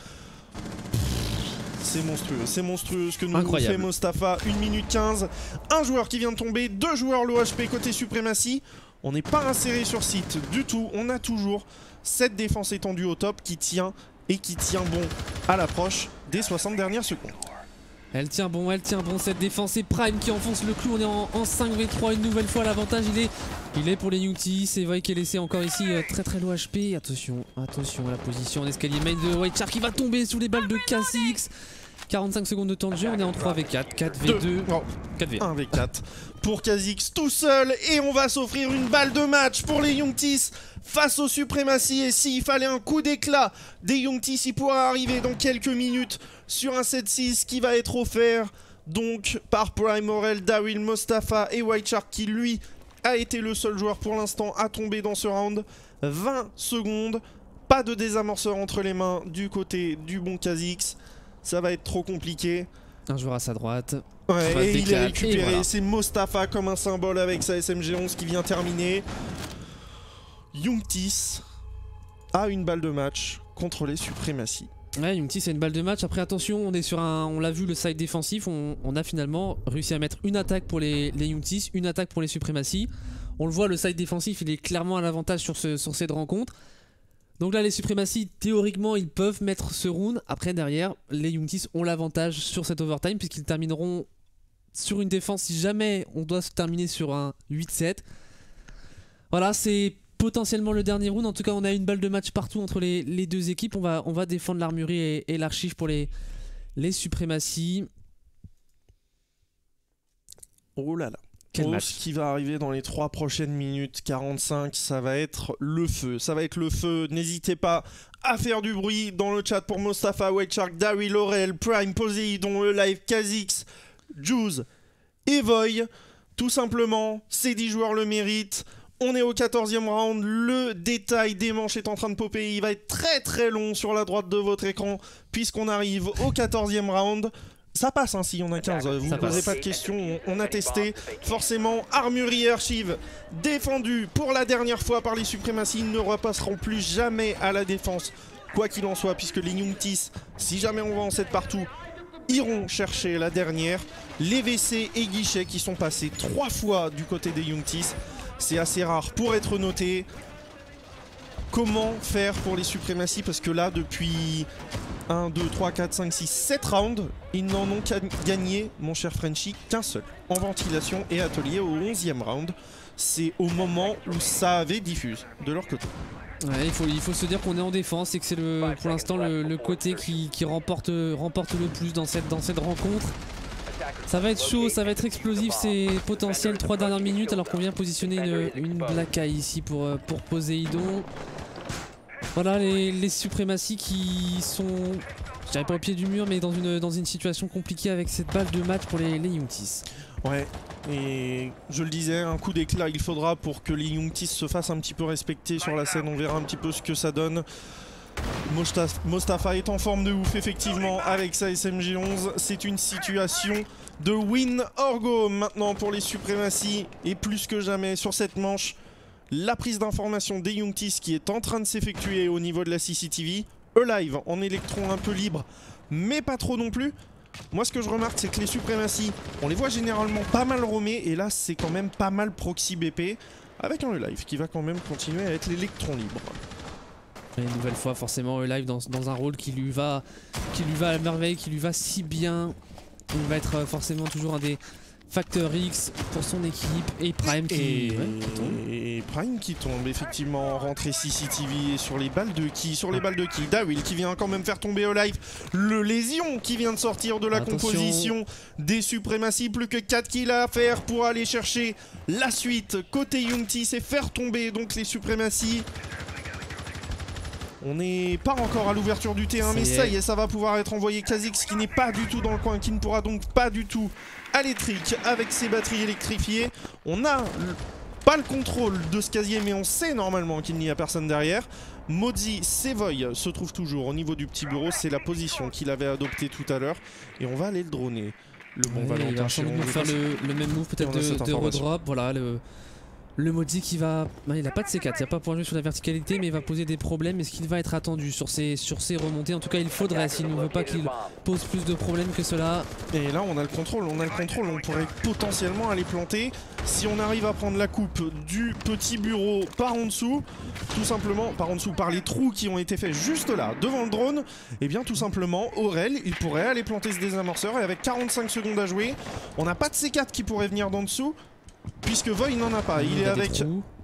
C'est monstrueux ce que nous fait Mostafa. 1 minute 15, un joueur qui vient de tomber, 2 joueurs low HP côté Supremacy. On n'est pas inséré sur site du tout, on a toujours cette défense étendue au top qui tient et qui tient bon à l'approche des 60 dernières secondes. Elle tient bon cette défense et Prime qui enfonce le clou, on est en 5v3 une nouvelle fois, l'avantage il est pour les Youngtis, c'est vrai qu'il est laissé encore ici très low HP, attention à la position en escalier main de White Shark qui va tomber sous les balles de KCX. 45 secondes de temps de jeu, on est en 3v4, 4v2, 4v1. 1v4 pour KCX tout seul et on va s'offrir une balle de match pour les Youngtis face aux Supremacy. Et s'il fallait un coup d'éclat des Youngtis, il pourra arriver dans quelques minutes sur un 7-6 qui va être offert donc par Prime Morel, Daryl, Mostafa et White Shark qui lui a été le seul joueur pour l'instant à tomber dans ce round. 20 secondes, pas de désamorceur entre les mains du côté du bon KCX. Ça va être trop compliqué. Un joueur à sa droite. Ouais, et il est récupéré. Voilà. C'est Mostafa comme un symbole avec sa SMG11 qui vient terminer. Youngtis a une balle de match contre les Supremacy. Ouais, Youngtis c'est une balle de match. Après attention, on est sur on l'a vu, le side défensif. On a finalement réussi à mettre une attaque pour les Youngtis, une attaque pour les Supremacy. On le voit, le side défensif il est clairement à l'avantage sur cette rencontre. Donc là les Supremacy théoriquement ils peuvent mettre ce round. Après derrière les Youngtis ont l'avantage sur cet overtime puisqu'ils termineront sur une défense si jamais on doit se terminer sur un 8-7. Voilà, c'est potentiellement le dernier round. En tout cas on a une balle de match partout entre les deux équipes. On va défendre l'armurerie et l'archive pour les Supremacy. Oh là là. Ce qui va arriver dans les 3 prochaines minutes 45, ça va être le feu. Ça va être le feu. N'hésitez pas à faire du bruit dans le chat pour Mostafa, White Shark, Daryl, Laurel, Prime, Poseidon, Live, KCX, Juice et Voy. Tout simplement, ces 10 joueurs le méritent. On est au 14e round. Le détail des manches est en train de popper. Il va être très long sur la droite de votre écran puisqu'on arrive au 14e round. Ça passe hein, si on a 15, vous ne posez pas de questions, on a testé. Forcément, armurerie et archive défendu pour la dernière fois par les Supremacy. Ils ne repasseront plus jamais à la défense, quoi qu'il en soit, puisque les Youngtis, si jamais on va en 7 partout, iront chercher la dernière. Les WC et guichets qui sont passés 3 fois du côté des Youngtis, c'est assez rare pour être noté. Comment faire pour les Supremacy? Parce que là, depuis 1, 2, 3, 4, 5, 6, 7 rounds, ils n'en ont gagné, mon cher Frenchy, qu'un seul. En ventilation et atelier au 11e round. C'est au moment où ça avait diffuse de leur côté. Ouais, il faut se dire qu'on est en défense et que c'est pour l'instant le côté qui remporte le plus dans cette rencontre. Ça va être chaud, ça va être explosif, c'est potentiel 3 dernières minutes alors qu'on vient positionner une Black Eye ici pour Poseidon. Voilà les Supremacy qui sont, je dirais pas au pied du mur, mais dans une situation compliquée avec cette balle de match pour les Youngtis. Ouais, et je le disais, un coup d'éclat il faudra pour que les Youngtis se fassent un petit peu respecter sur la scène, on verra un petit peu ce que ça donne. Mostafa est en forme de ouf effectivement avec sa SMG11, c'est une situation de win or go maintenant pour les Supremacy et plus que jamais sur cette manche. La prise d'information des Youngtis qui est en train de s'effectuer au niveau de la CCTV. Live en électron un peu libre, mais pas trop non plus. Moi ce que je remarque c'est que les Supremacy, on les voit généralement pas mal roamer et là c'est quand même pas mal proxy BP avec un live qui va quand même continuer à être l'électron libre. Et une nouvelle fois forcément live dans un rôle qui lui va à merveille, qui lui va si bien. Il va être forcément toujours un des facteurs X pour son équipe et Prime qui tombe. Et Prime qui tombe effectivement, rentrée CCTV et sur les balles de qui Daryl qui vient quand même faire tomber au live le lésion qui vient de sortir de la composition des Supremacy. Plus que 4 kills à faire pour aller chercher la suite côté Youngtis et faire tomber donc les Supremacy. On n'est pas encore à l'ouverture du T1 mais ça y est, ça va pouvoir être envoyé. KCX qui n'est pas du tout dans le coin, qui ne pourra donc pas du tout aller trick avec ses batteries électrifiées. On a pas le contrôle de ce casier, mais on sait normalement qu'il n'y a personne derrière. Mozi Sevoy se trouve toujours au niveau du petit bureau, c'est la position qu'il avait adoptée tout à l'heure. Et on va aller le droner. Le bon Valentin. Il va sans doute faire le même move peut-être de redrop. Voilà, le Mozi qui va... il n'a pas de C4, il n'y a pas point de vue sur la verticalité, mais il va poser des problèmes. Est-ce qu'il va être attendu sur ses remontées? En tout cas, il faudrait, s'il ne veut pas qu'il pose plus de problèmes que cela. Et là, on a le contrôle, on pourrait potentiellement aller planter. Si on arrive à prendre la coupe du petit bureau par en dessous, tout simplement, par les trous qui ont été faits juste là, devant le drone, et bien tout simplement, Aurel, il pourrait aller planter ce désamorceur, et avec 45 secondes à jouer, on n'a pas de C4 qui pourrait venir d'en dessous, puisque Voy n'en a pas. Il est avec...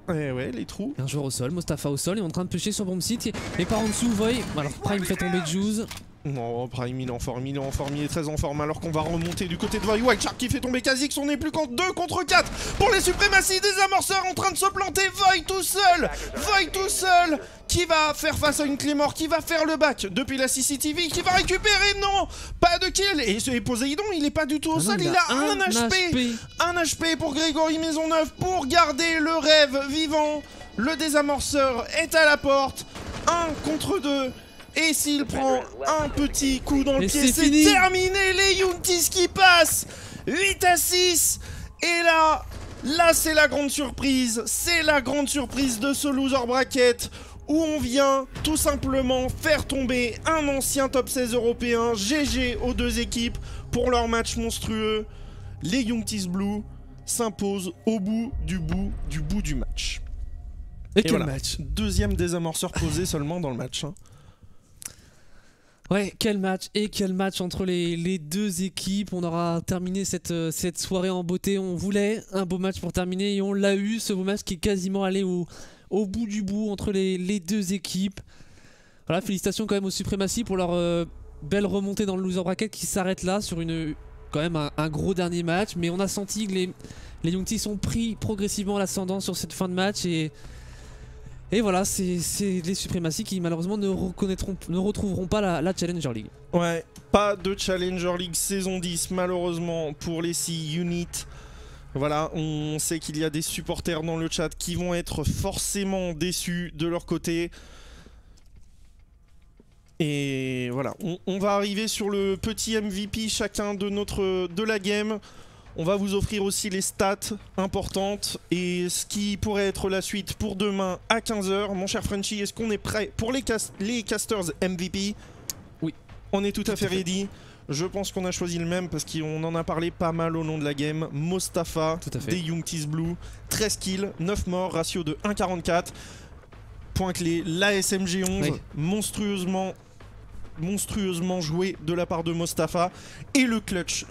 ouais, les trous. Un joueur au sol, Mostafa au sol, il est en train de pêcher sur bomb site, et par en dessous, Voy, alors Prime fait tomber Juice. Non, Prime il est en forme, il est très en forme, alors qu'on va remonter du côté de Voy. White Shark qui fait tomber Kha'Zix, on n'est plus qu'en 2 contre 4 pour les suprématies des amorceurs en train de se planter. Voy tout seul, qui va faire face à une Claymore, qui va faire le back depuis la CCTV, qui va récupérer, non, pas de kill. Et Poséidon, il est pas du tout au sol, il a un HP. Un HP pour Grégory Maisonneuve pour garder le rêve vivant. Le désamorceur est à la porte, 1 contre 2. Et s'il prend un petit coup dans le pied, c'est terminé. Les Youngtis qui passent 8-6. Et là c'est la grande surprise. C'est la grande surprise de ce loser bracket, où on vient tout simplement faire tomber un ancien top 16 européen. GG aux deux équipes pour leur match monstrueux. Les Youngtis Blue s'imposent au bout du match. Et quel match! Deuxième désamorceur posé seulement dans le match. Ouais, quel match entre les deux équipes. On aura terminé cette soirée en beauté. On voulait un beau match pour terminer et on l'a eu, ce beau match qui est quasiment allé au bout du bout entre les deux équipes. Voilà, félicitations quand même aux Supremacy pour leur belle remontée dans le loser bracket qui s'arrête là sur quand même un gros dernier match. Mais on a senti que les Youngtis ont pris progressivement l'ascendant sur cette fin de match et voilà, c'est les Supremacy qui malheureusement ne retrouveront pas la Challenger League. Ouais, pas de Challenger League saison 10 malheureusement pour les 6 units. Voilà, on sait qu'il y a des supporters dans le chat qui vont être forcément déçus de leur côté. Et voilà, on va arriver sur le petit MVP chacun de la game. On va vous offrir aussi les stats importantes et ce qui pourrait être la suite pour demain à 15 h. Mon cher Frenchy, est-ce qu'on est prêt pour les casters MVP? Oui. On est tout à fait ready. Je pense qu'on a choisi le même parce qu'on en a parlé pas mal au long de la game. Mostafa des Youngtis Blue, 13 kills, 9 morts, ratio de 1,44. Point clé, la SMG 11, oui. monstrueusement joué de la part de Mostafa, et le clutch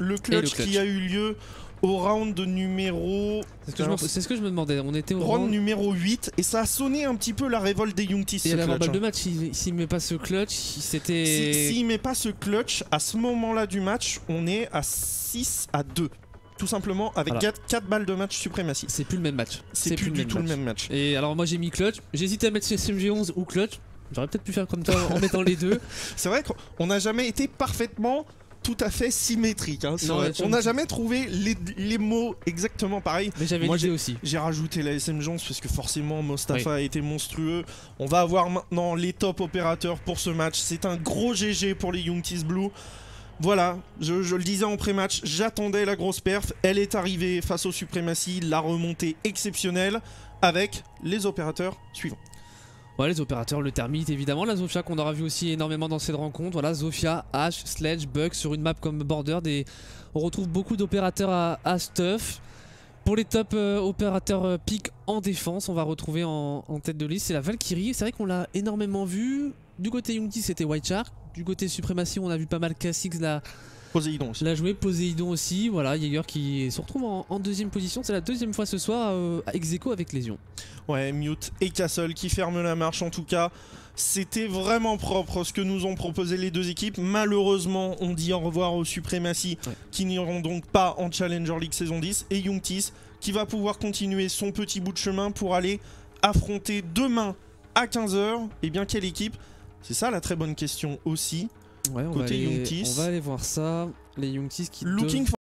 qui a eu lieu au round numéro... C'est ce que je me demandais, on était au round numéro 8 et ça a sonné un petit peu la révolte des Youngtis. Et à la balle de match, s'il met pas ce clutch, c'était... S'il met pas ce clutch, à ce moment-là du match, on est à 6-2. Tout simplement avec 4 balles de match suprématie. C'est plus le même match. C'est plus du tout le même match. Et alors moi j'ai mis clutch, j'hésitais à mettre SMG11 ou clutch. J'aurais peut-être pu faire comme toi en mettant les deux. C'est vrai qu'on n'a jamais été parfaitement tout à fait symétrique. Hein. On n'a jamais trouvé les mots exactement pareils. Mais j'avais l'idée aussi. J'ai rajouté la SM11 parce que forcément Mostafa a été monstrueux. On va avoir maintenant les top opérateurs pour ce match. C'est un gros GG pour les Youngtis Blue. Voilà, je le disais en pré-match, j'attendais la grosse perf. Elle est arrivée face aux Supremacy, la remontée exceptionnelle avec les opérateurs suivants. Ouais, les opérateurs, le Termite évidemment, la Zofia qu'on aura vu aussi énormément dans cette rencontre. Voilà, Zofia, Ash, Sledge, Buck sur une map comme Border. On retrouve beaucoup d'opérateurs à stuff. Pour les top opérateurs pick en défense, on va retrouver en tête de liste, c'est la Valkyrie. C'est vrai qu'on l'a énormément vu. Du côté Youngtis, c'était White Shark. Du côté Supremacy, on a vu pas mal Kha'Zix Poséidon aussi. La joué, Poséidon aussi. Voilà, Jaeger qui se retrouve en deuxième position. C'est la deuxième fois ce soir à ex-aequo avec Lésion. Ouais, Mute et Castle qui ferment la marche en tout cas. C'était vraiment propre ce que nous ont proposé les deux équipes. Malheureusement, on dit au revoir aux Supremacy qui n'iront donc pas en Challenger League saison 10. Et Youngtis qui va pouvoir continuer son petit bout de chemin pour aller affronter demain à 15 h. Et bien quelle équipe? C'est ça la très bonne question aussi. Ouais, on va aller voir ça. Les Youngtis qui